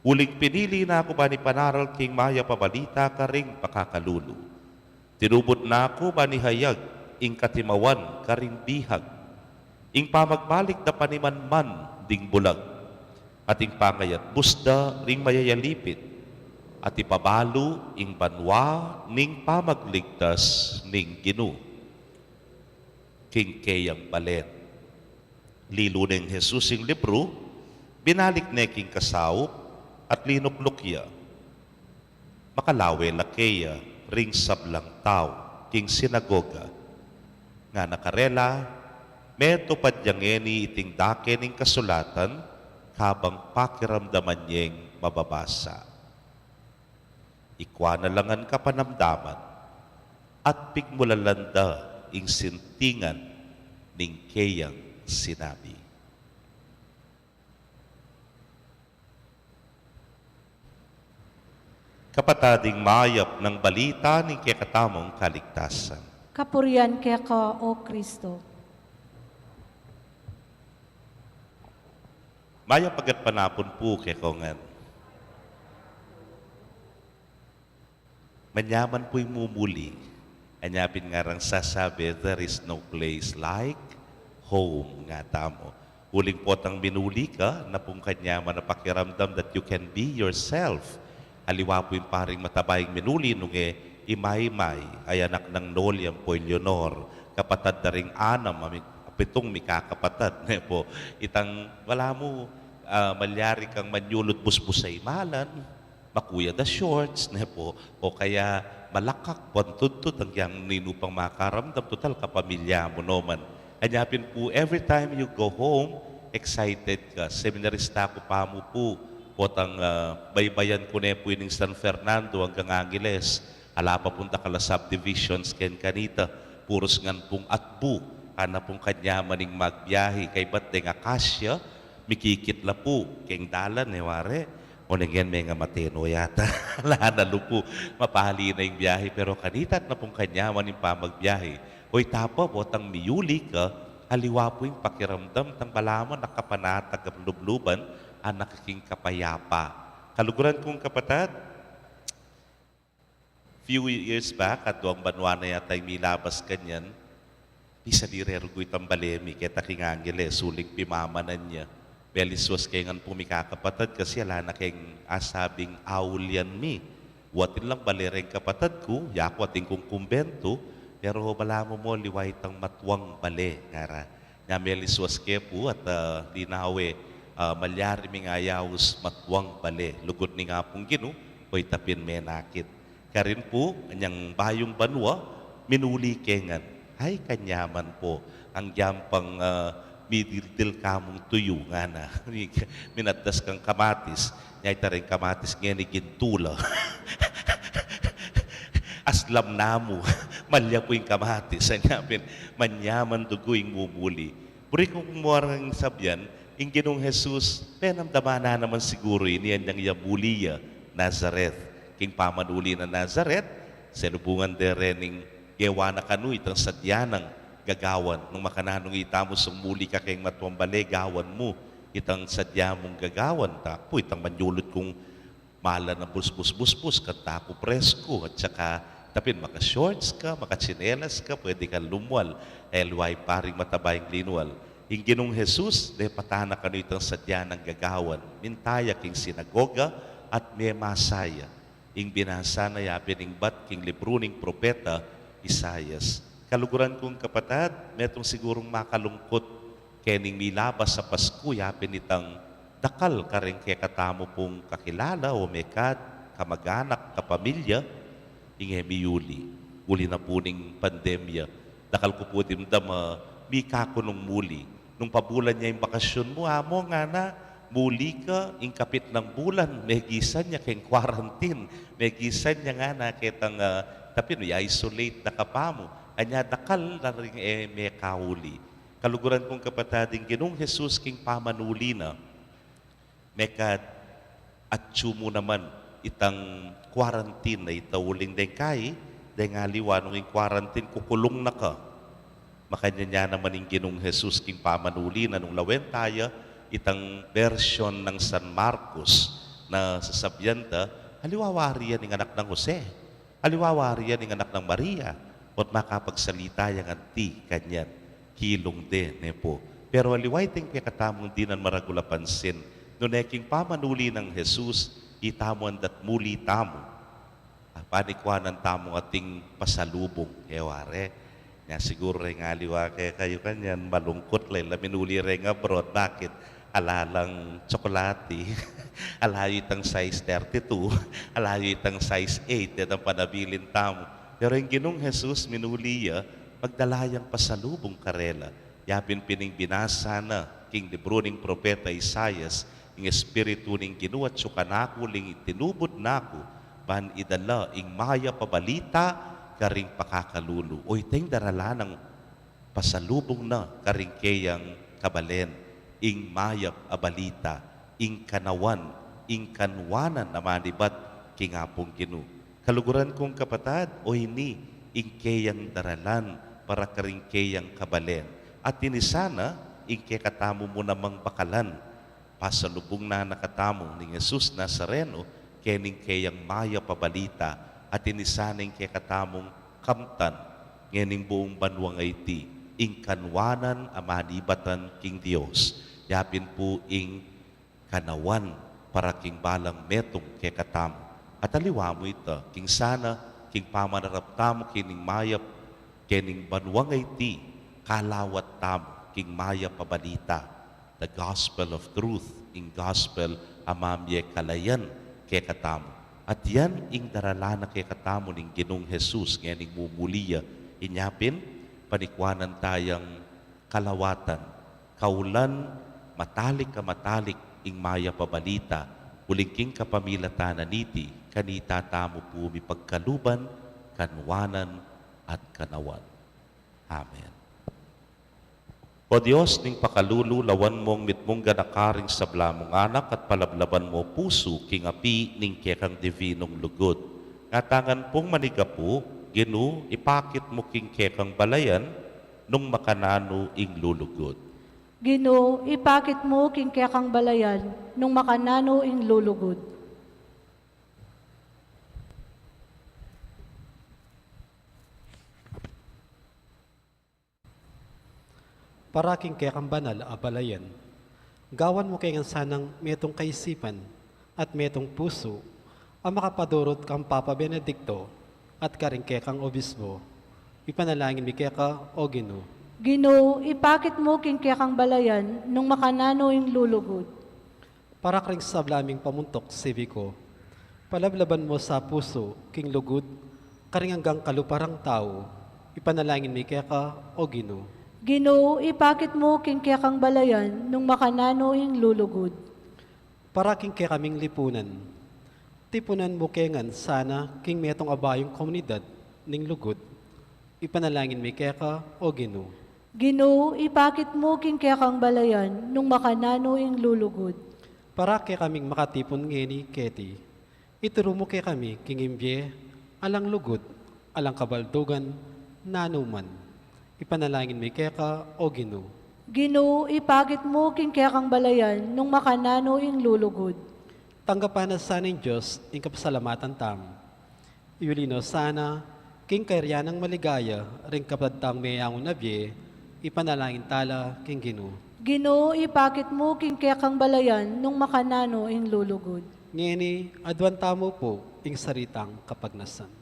Uling pinili na ako ba ni panaral king maya pabalita karing pakakalulu. Tinubod na ako ba ni hayag ing katimawan karing bihag. Ing pamagbalik na panimanman ding bulag. Ating pangayat busda ring mayayalipit, at ipabalo ing banwa ning pamagligtas ning Ginu. King kayang balen. Lilo ning Jesus ing libro, binalik na king kasaw at linuklukya. Makalawe lakeya ring sablang tao king sinagoga. Nga nakarela, meto padyangeni iting dake ning kasulatan habang pakiramdaman niyeng mababasa. Ikwa na langan kapanamdaman at pigmulalanda ing sintingan ning kayang sinabi. Kapatading mayap ng balita ning kakatamong kaligtasan. Kapurian kaya ka, O Kristo. Mayap agat panapon po kay kongan. Manyaman po'y mumuli. Anyapin nga rang sasabi, there is no place like home nga tamo. Huling potang minuli ka, na pong kanyaman na pakiramdam that you can be yourself. Aliwa po yung paring matabayang minuli nung imay-may ay anak ng Noliam po Leonor, kapatad na ring anam, pitong mikakapatad. Po, itang wala mo, malyari kang manyulot busbusay malan, makuya da shorts, po, o kaya malakak, pantudtod, ang yang ninupang makaramdam, total kapamilya mo naman. Anyapin po, every time you go home, excited ka. Seminarista ko pa mo po, potang baybayan ko na po yung San Fernando hanggang Angeles. Ala papunta ka la subdivisions ken kanita. Puros ngan pong atbu. Ana pong kanyamaning magbiyahe. Kay ba't nga kasya, mikikit la po. Keng dalan, ware. O nagyan may nga mateno yata. Lahan na lupo. Mapahali na yung biyahe. Pero kanita na pong kanyamaning pamagbiyahe. Hoy tapa, potang miyuli ka. Haliwa po yung pakiramdam. Tang balaman, nakapanatag ang lubluban. Anak king kapayapa. Kaluguran kong kapatad, few years back, at doang banwa na yata yung milabas kanyan, bisa direro ko itang balemi, kita king Angeles, suling pimamanan niya. Beliswas kayo nga pumikakapatad kasi ala na kayong asabing awulyan mi. Watin lang balereng kapatad ko, yako ating kong kumbento, pero bala mo liway itang matwang bale. Nga meliswas kayo po at dinawe, malyari mi nga yawus matwang bale. Lugod ni nga pong Ginu, ho'y tapin menakit. Karin po, kanyang bayong banwa, minuli kengan. Ay, kanyaman po, ang yampang midildil kamong tuyo nga na. Minadas kang kamatis, nyay taring kamatis nga ni gintula. Aslam namo, malya po yung kamatis. Anyapin, manyaman dugo yung mumuli. Puri kong muarang sabyan, ang Ginong Jesus, penamdamana naman siguro iniyan niyang Yabuliya, Nazareth. King pamanuli na Nazareth, selubungan de rening gewa na kanu itang sadyanang gagawan. Nung makananong itamo sumuli ka kayong matwambale, gawan mo itang sadya mong gagawan. Tapo itang manyulot kong mala na busbus-busbus, kanta ko presko, at saka tapin maka-shorts ka, maka-chinelas ka, pwede kang lumwal. Elway paring matabayang linwal. Ing Ginong Jesus, de patana kanu itang sadya ng gagawan. Mintaya king sinagoga at may masaya. Ing binasa na yapin ing bat king libro ning propeta Isayas. Kaluguran kong kapatad, metong sigurong makalungkot kening milabas sa Pasko, yapin itang dakal ka rin kaya katamo pong kakilala o mekad, kamag-anak, kapamilya, ing Hemiyuli. Uli na po ning pandemya. Dakal ko po dimdam, mika ko nung muli. Nung pabulan niya yung bakasyon mo, amo nga na, muli ka, ing kapit ng bulan, may gisan niya kayong quarantine, may gisan niya nga na kitang tapin, i-isolate na kapamo. Anya dakal na rin may kauli. Kaluguran kong kapatading Ginong Jesus king pamanuli na, mekad at mo naman itang quarantine na itauling den kay, den nga liwanong yung quarantine, kukulong na ka. Makanya niya naman yung Ginong Jesus king pamanuli na nung lawen tayo, itang version ng San Marcos na sasabyanta, haliwawari yan ng anak ng Jose, haliwawari yan ng anak ng Maria, at makapagsalita yung anti kanyan, kilong din po. Pero haliway ting kakatamong di nan maragula pansin, Nuneking pamanuli ng Jesus, itamon dat muli tamo. Panikwanan tamo ating pasalubong. Keware, nga siguro rin nga liwa kayo kanyan, malungkot lang, laminuli rin nga abroad. Bakit? Alalang tsokolate, alayo itang size 32, alayo itang size 8, at ang panabilin tamo. Pero yung ginong Jesus, minuliya, magdalayang pasalubong karela. Yapin pining binasa na, king libro ning propeta Isaias, ing espiritu ning ginuat sukanako, ling itinubod nako, ban idala, ing maya pabalita, karing pakakalulu. O iteng darala ng pasalubong na, karing kayang kabalen, ing mayap abalita, ing kanawan, ing kanwanan na manibat, kingapong ginu. Kaluguran kong kapatad, o ini, ing kayang daralan, para karing kayang kabalen. At tinisana, ing kekatamo mo namang bakalan, pasalubong na nakatamo ni Jesus Nazareno, kening kayang maya pabalita, at tinisana ing kekatamong kamtan, ngening buong banwang iti, ing kanwanan amanibatan king Dios. Yapin po ing kanawan para king balang metong kekatamo. At aliwa mo ito, king sana, king pamanarap tamo, kining mayap, kining banwang iti, kalawat tamo, king maya pabalita, the gospel of truth, ing gospel amamye kalayan kekatamo. At yan ing daralana kekatamo ning Ginong Jesus, ngayon mumuliya, inyapin, panikwanan tayang kalawatan, kaulan, matalik ka matalik, ing maya pabalita, ulingking kapamilatanan niti, kanita tamo po pagkaluban, kanwanan, at kanawan. Amen. O Diyos, ning pakalululawan mong mitmong ganakaring sabla mong anak at palablaban mo puso, king api ning kekang divinong lugod. Ngatangan pong manigapu, Ginu, ipakit mo king kekang balayan, nung makanano ing lulugod. Ginoo, ipakit mo king kekang balayan, nung makanano ing lulugod. Para king kekang banal abalayan, gawan mo kay sanang metong kaisipan at metong puso, ang makapadurot kang Papa Benedicto at karing kekang obispo. Ipanalangin mi keka o Ginoo. Ginoo, ipakit mo king kekang balayan, nung makanano ing lulugod. Para karing sablaming pamuntok sibiko, palablaban mo sa puso, king lugod, karing hanggang kaluparang tao, ipanalangin mi keka o Ginoo. Ginoo, ipakit mo king kekang balayan, nung makanano ing lulugod. Para king kekaming lipunan, tipunan mo kengan sana king metong abayong komunidad ning lugod, ipanalangin mi keka o Ginoo. Ginoo, ipakit mo king kekang balayan, nung makanano ing lulugod. Para kay kaming makatipon ngeni keti, ituro mo kay kami king imbye, alang lugod, alang kabaldugan, nanuman. Ipanalangin mi keka o Ginoo. Ginoo, ipakit mo king kekang balayan, nung makanano ing lulugod. Tanggapan na sana ng Diyos ing kapasalamatan tam. Iulino sana, king kairyanang maligaya, ring kapadtang mayangon na biye, ipanalangin tala king Ginoo. Ginoo, ipakit mo king kekang balayan, nung makanano ing lulugod. Ngeni, adwan tamo po ing saritang kapagnasan.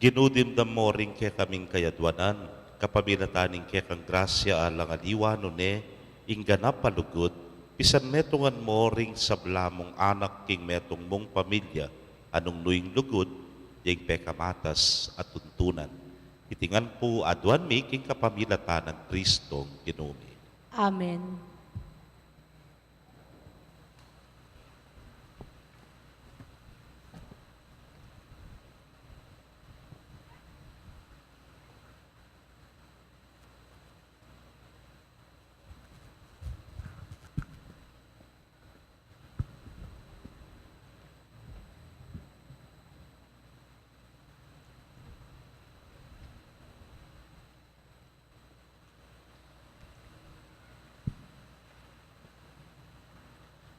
Ginudimdam mo rin kaya kaming kayadwanan, kapamilataning kaya kang grasya alang aliwa nune, ing ganap palugod, pisan metungan mo ring sablamong anak king metong mong pamilya, anong nuing lugod, yung pekamatas at tuntunan. Itingan po adwan mi king kapamilatanan Kristong Ginumi. Amen.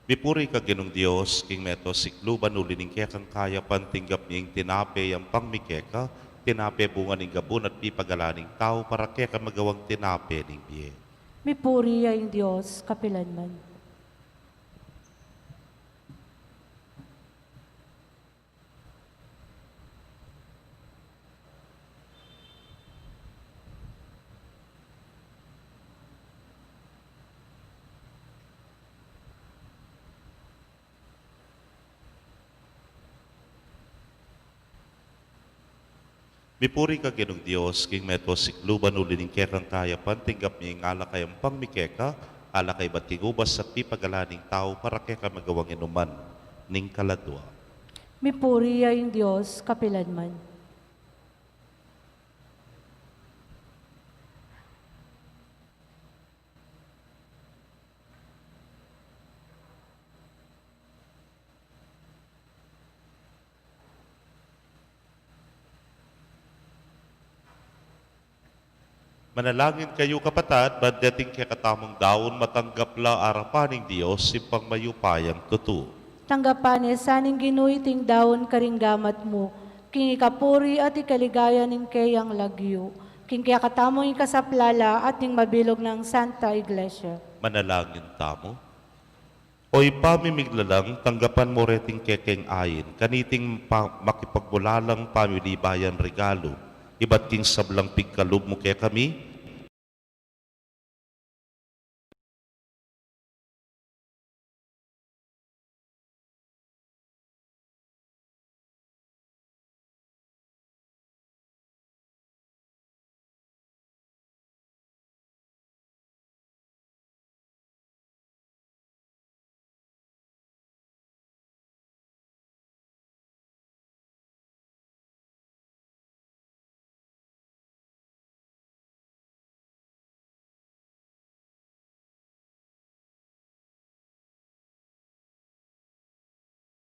Mipuri ka ginong Diyos, king meto sikluban ulining kaya kang kaya pantinggap niyang tinape ang pangmikeka, tinape bunga ning gabon at pipagalaning tao para kaya ka magawang tinape ning biye. Mipuri ay Diyos, kapilanman. Mipuri ka ginong Diyos, king meto sikluban ulining kaya kang kaya pantinggap niyang alakay ang pangmikeka, alakay ba't kigubas at pipagalaning tao para kaya ka magawang inuman ning kaladwa. Mipuri ay Diyos, kapilanman. Manalangin kayo kapatad, bandating kaya katamang daon matanggap la arapaning Diyos simpang mayupayang tutu. Tanggapan saning ginuy ting daon karinggamat mo, king ikapuri at ikaligaya ning kayang lagyo, king kaya katamo ing kasaplala at ning mabilog ng Santa Iglesia. Manalangin tamo. Oy pamimiglalang tanggapan mo reting kekeng ayin, kaniting makipagbulalang pamilibayan regalo, iba't king sablang pigkalub mo kaya kami,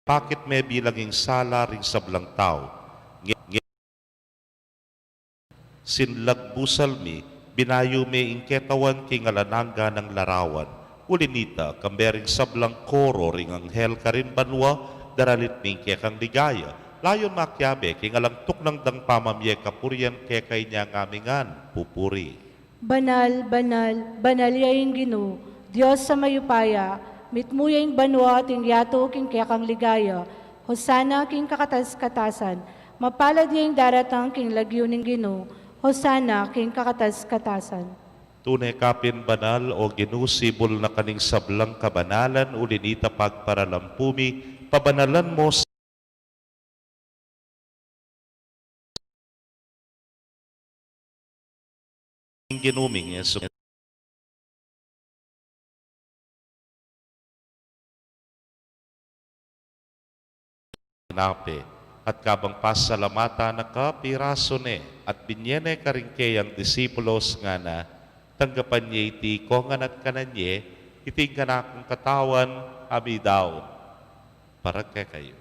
bakit may bilanging sala ring sablang tao? Sinlagbusal mi, binayo mi ingketawan king alananga ng larawan. Ulinita, kambering sablang koro ring anghel karin banwa, daralit mi kang ligaya. Layon makyabe, king alangtok ng dang pamamye kapurian kekay niya ngamingan, pupuri. Banal, banal, banal yaing Ginoo, Diyos sa mayupaya, mitmuyang banwa ting yato king kaya kang ligaya, hosana king kakatas-katasan, mapalad yaing daratang king lagyo ning Ginoo, hosana king kakatas-katasan. Tunay kapin banal o ginusibol na kaning sablang kabanalan ulinita pagparalampumi, pabanalan mo sa ginuming Yesu. Nape, at kabang pasalamata na kapiraso ne, at binyene karingke ang disipulos nga na, tanggapan niya iti kongan at kananye, iting kanakong katawan, abi daw, para kayo.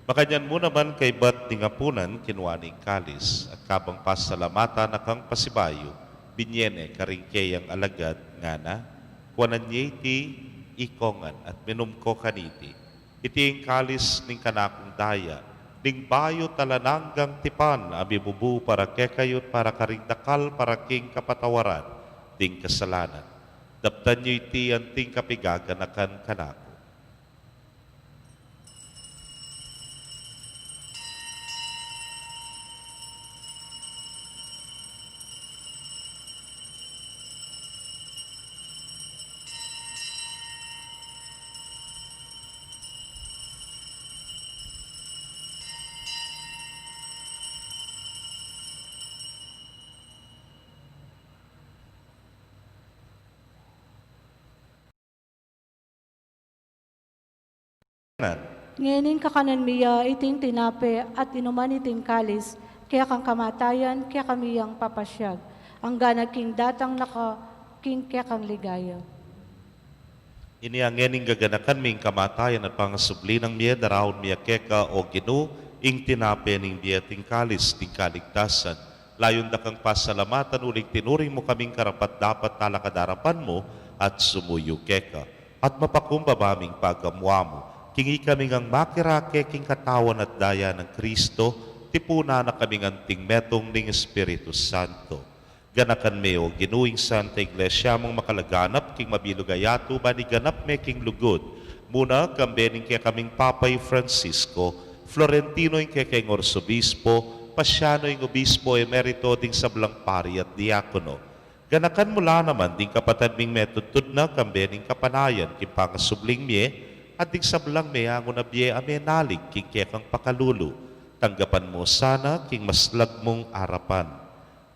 Makanyan mo naman kay bat tingapunan kinwaning kalis at kabang pasalamata na kang pasibayo, binyene karingke ang alagad nga na, kuanan niya iti ikongan at minumko kaniti. Iti ang kalis ning kanakong daya, ning bayo talananggang tipan, abibubu para kekayot para karingdakal para king kapatawaran, ting kasalanan. Daptan niyo iti anting kapigaganakan kanako. Ngayon kakanan miya iting tinape at inuman iting kalis, kaya kang kamatayan, kaya kami yang papasyag. Ang ganag king datang king kaya kang ligaya. Ini ang ngening gaganakan ming kamatayan at pangasubli ng miya darahon miya keka o Ginoo ing tinape ning biya ting kalis ting kaligtasan. Layon da kang pasalamatan uling tinuring mo kaming karapat dapat talakadarapan mo at sumuyo keka. At mapakumbaba ming paggamwa mo. Kingi kaming ang makirake king katawan at daya ng Kristo, tipuna na kaming anting metong ning Espiritu Santo. Ganakan me o Ginuing Santa Iglesia mong makalaganap king mabilugayato ba ni ganap me king lugod. Muna kambening kaya kaming Papay Francisco, Florentino yung kaya kayong Orsobispo, Pasiano yung Obispo Emerito ding sablang pari at diakono. Ganakan mula naman ding kapatid ming metutod na kambening kapanayan king pangasubling mie at ding sablang me ango na biye amenalig king kaya kang pakalulu. Tanggapan mo sana king maslag mong arapan.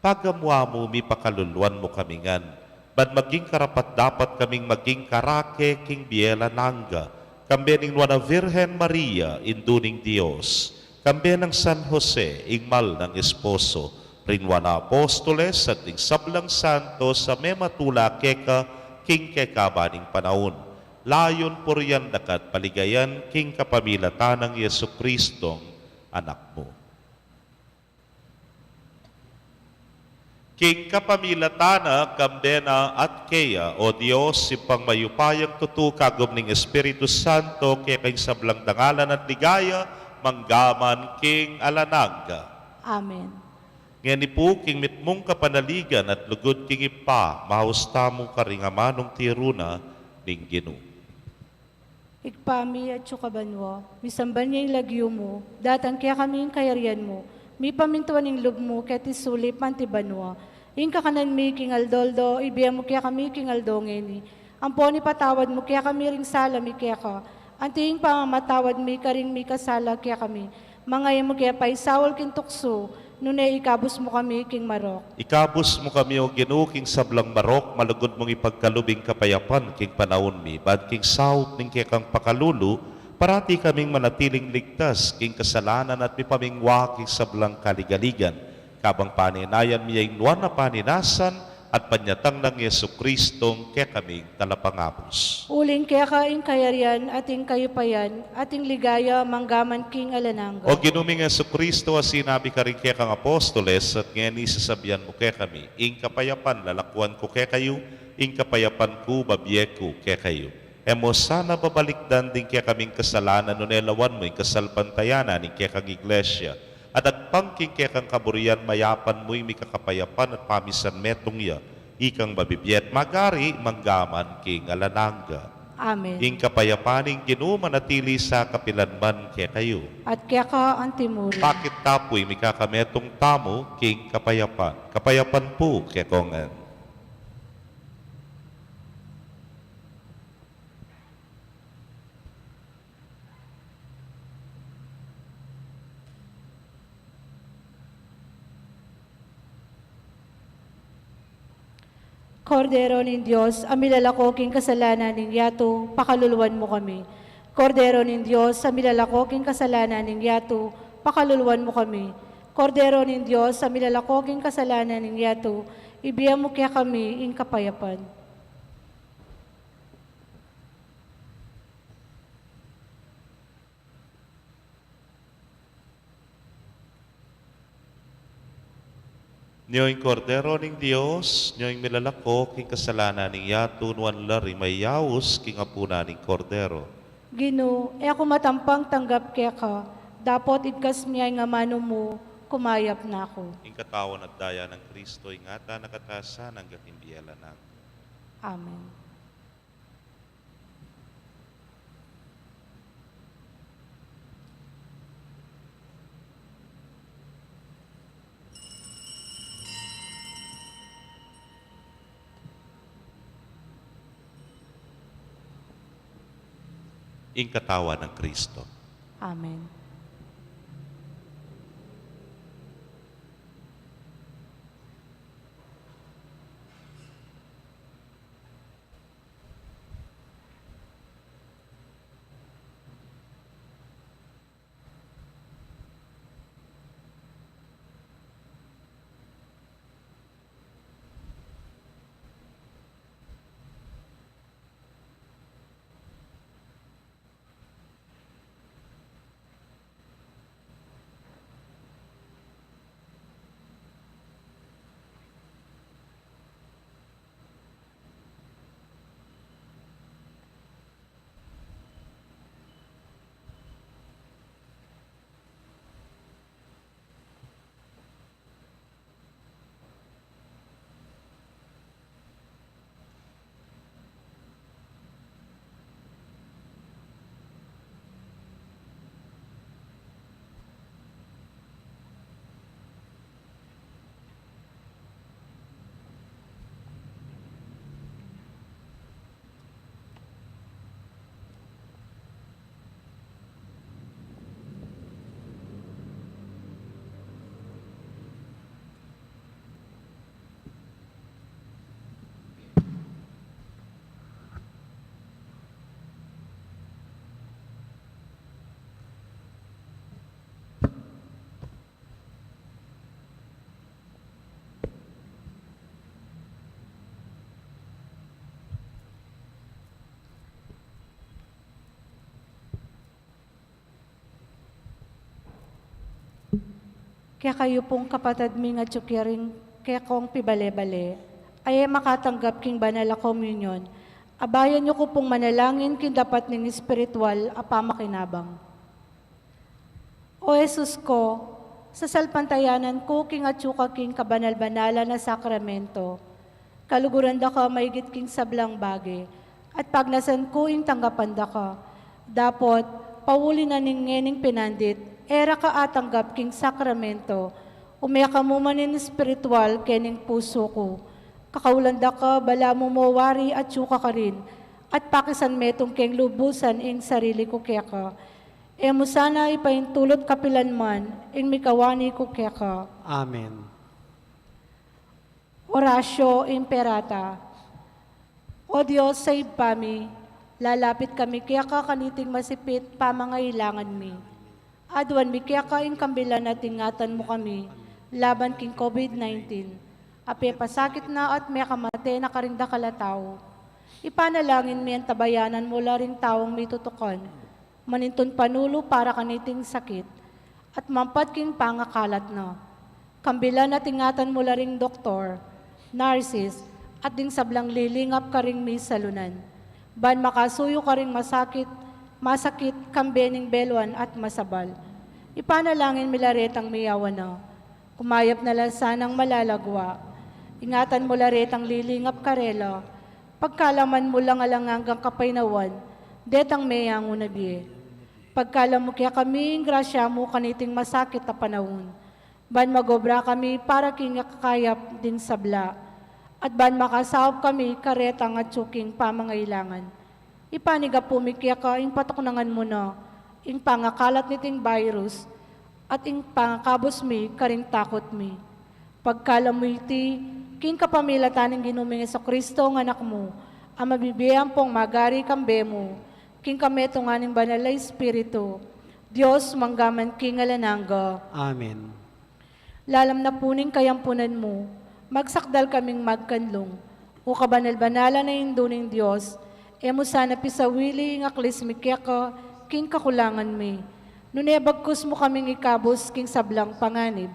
Pagamwa mo, mi pakaluluan mo kamingan. Bad maging karapat dapat kaming maging karake king biela nangga. Kambe ning Nuana Virgen Maria, induning Dios. Kambe ng San Jose, ingmal ng esposo. Rinwana Apostoles at ing sablang santo sa mematula keka king kekabaning panahon. Layon puriyan dakat paligayan king kapamilatan ng Yesu Kristong anak mo. King kapamilatana, kambena at kaya, o Diyos, si pangmayupayang tutu kagom ning Espiritu Santo, kaya kay sablang dangalan at ligaya, manggaman king alanaga. Amen. Ngani po, king mitmong kapanaligan at lugod king ipa, mahusta mo karingamanong tiruna ning Ginoo. Ikpami at sukabanwa, misamban niya yung lagyo mo, datan kaya kami yung kayarian mo, mi pamintuan ng lub mo, kaya tisulip mantibanwa. Ing kakanan mi king aldoldo, ibiya mo kaya kami king aldongeni. Ampo ni patawad mo kaya kami ring sala mi kaya ka. Anting pamamatawad mi karing mi kasala kaya kami. Mga mo kaya paisawal king tukso, nunay ikabos mo kami king marok. Ikabos mo kami o Ginoo king sablang marok, malugod mong ipagkalubing kapayapan king panahon mi, bad king saot ning kaya kang pakalulu, parati kaming manatiling ligtas king kasalanan at mipamingwa king sablang kaligaligan. Kabang paninayan miyay nuan na paninasan at panyatang ng Yesu Kristong kaya kaming talapangapos. Uling kaya ka ing kayarian, ating kayupayan, ating ligaya, manggaman king alanangga. O ginuming Yesu Kristo, sinabi ka rin kaya kang apostoles at ngayon isasabihan mo kaya kami, ing kapayapan lalakwan ko kaya kayo, ing kapayapan ko babiye ko kaya kayo. Emo sana babalikdan din kaya kaming kasalanan no nelawan mo yung kasalpantayanan ng kaya kang iglesia. At agpangking kaya kang kaburian mayapan mo yung mikakapayapan at pamisan metong ya. Ikang babibiyet magari manggaman king alanangga. Amen. Ing kapayapaning Ginoo manatili sa kapilanman kaya kayo. At kaya ka ang timuri. Bakit tapoy mikakametong tamo king kapayapan? Kapayapan po kaya kongan. Kordero ng Diyos, amilalakoking kasalanan ng yato, pakaluluwan mo kami. Kordero ng Diyos, amilalakoking kasalanan ng yato, pakaluluwan mo kami. Kordero ng Diyos, amilalakoking kasalanan ng yato, ibiyam mo kaya kami ing kapayapan. Niyo'y kordero ng Diyos, niyo'y milalako, king kasalanan ng yato, nuan lari may yaos, king apuna ng kordero. Gino, ako matampang tanggap kaya ka, dapat igkas miyay nga mano mo, kumayap na ako. Ing katawan at daya ng Kristo, ingata nakatasan ang gatimbiyalan ng. Amen. Ing katawan ng Kristo. Amen. Kaya kayo pong kapatid mi nga tsukiring kaya kong pibale-bale, ay makatanggap king banal a communion. Abayan niyo ko pong manalangin kin dapat ning espiritual a pamakinabang. O Jesus ko, sa salpantayanan ko king atsuka king kabanal-banala na sakramento, kaluguran da ka maigit king sablang bagi, at pagnasan ko ing tanggapan da ka. Dapot, pauli na ning ngening pinandit, era ka atanggap king sakramento, umaya ka mo manin espiritual kening puso ko. Kakaulanda ka, bala mo mawari at suka ka rin, at pakisan metong keng lubusan ing sarili ko kaya ka. E mo sana ipaintulot kapilan man, ing mikawani ko kaya ka. Amen. Orasyo Imperata. O Diyos, save kami, lalapit kami kaya ka kaniting masipit pamangailangan mi. Adwan mi kaya ka ing kambilan at ingatan mo kami, laban king COVID-19. Ape pasakit na at may kamate na karinda kalataw. Ipanalangin mi ang tabayanan mula ring tawang may tutukan. Maninton panulo para kaniting sakit. At mampat king pangakalat na. Kambilan at ingatan mula ring doktor, nurses, at ding sablang lilingap ka ring mi salunan. Ban makasuyo ka ring masakit, kambening belwan at masabal. Ipanalangin milaretang miyawan na. Kumayap na lansanang malalagwa. Ingatan mo laretang lilingap karela. Pagkalaman mo lang alangang kapainawan, detang meyang unabi. Pagkalam mo kaya kami, grasya mo kaniting masakit na panahon. Ban magobra kami para kingakakayap din sabla. At ban makasahop kami karetang at tsuking pamangailangan. Ipaniga po mikya ka, ing patuknangan mo na, ing pangakalat niting virus, at ing pangakabos mi, karing takot mi. Pagkalam mo iti, king kapamilataning ginuming Kristo ng anak mo, ang mabibiyang pong magari kambe mo, king kameto nga ning banal na Espiritu, Diyos manggaman king alanangga. Amen. Lalam na puning kayampunan mo, magsakdal kaming magkanlong, o kabanal-banala na induning Diyos, emo sana pisawili ng aklis mikya ka, king kakulangan mi. Nunebagkus mo kaming ikabos king sablang panganib,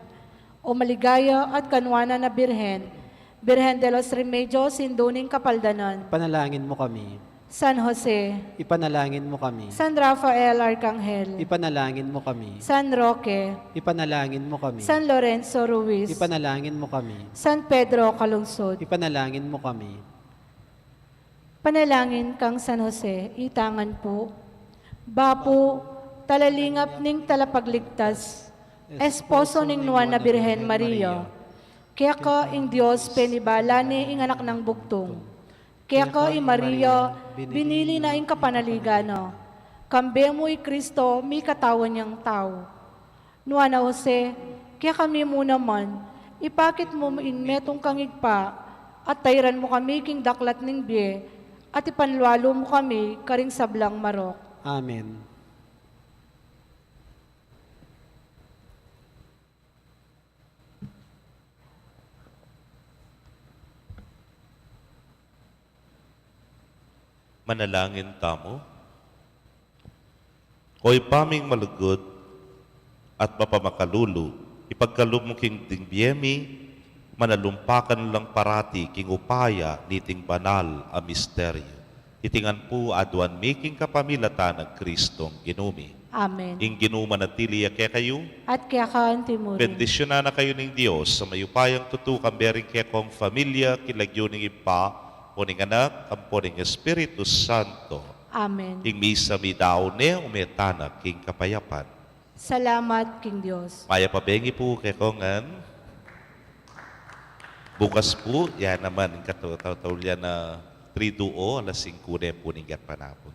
o maligaya at kanwana na birhen, Birhen de los Remedios, induning kapaldanan. Ipanalangin mo kami. San Jose, Ipanalangin mo kami. San Rafael Arcangel, Ipanalangin mo kami. San Roque, Ipanalangin mo kami. San Lorenzo Ruiz, Ipanalangin mo kami. San Pedro Calungsod. Ipanalangin mo kami. Panalangin kang San Jose, itangan po. Bapo, talalingap ning talapagligtas, esposo ning nuwan na Birhen Maria, kaya ka ing Diyos penibala ni ing anak ng bugtong. Kaya ka ing Maria, binili na ing kapanaligana. Kambe mo i Kristo, mi katawan niyang tao. Nuwan na Jose, kaya kami mo naman, ipakit mo in metong kangigpa, at tayran mo kami king daklat ning biye, at ipanlwalo mo kami karing sablang marok. Amen. Manalangin tamo. Ko'y paming malugod at mapamakalulu, ipagkalub mo king dingbiyemi, manalumpakan lang parati king upaya niting banal a misteryo. Itingan po adwan making kapamilatan ng Kristong ginumi. Amen. Ing ginuma na tiliya kaya kayo, At kaya ka antimurin. bendisyonan na kayo ng Diyos sa mayupayang tutukan bering kaya kong familia, kilagyo ng ipa, poning anak, ang poning Espiritu Santo. Amen. Ing misa mi daw ne umetanak king kapayapan. Salamat, King Diyos. Maya pabengi po kay kongan. Bukas po, yan naman, ang katawtawlyan na 3-2 alas 5 po ning panapon.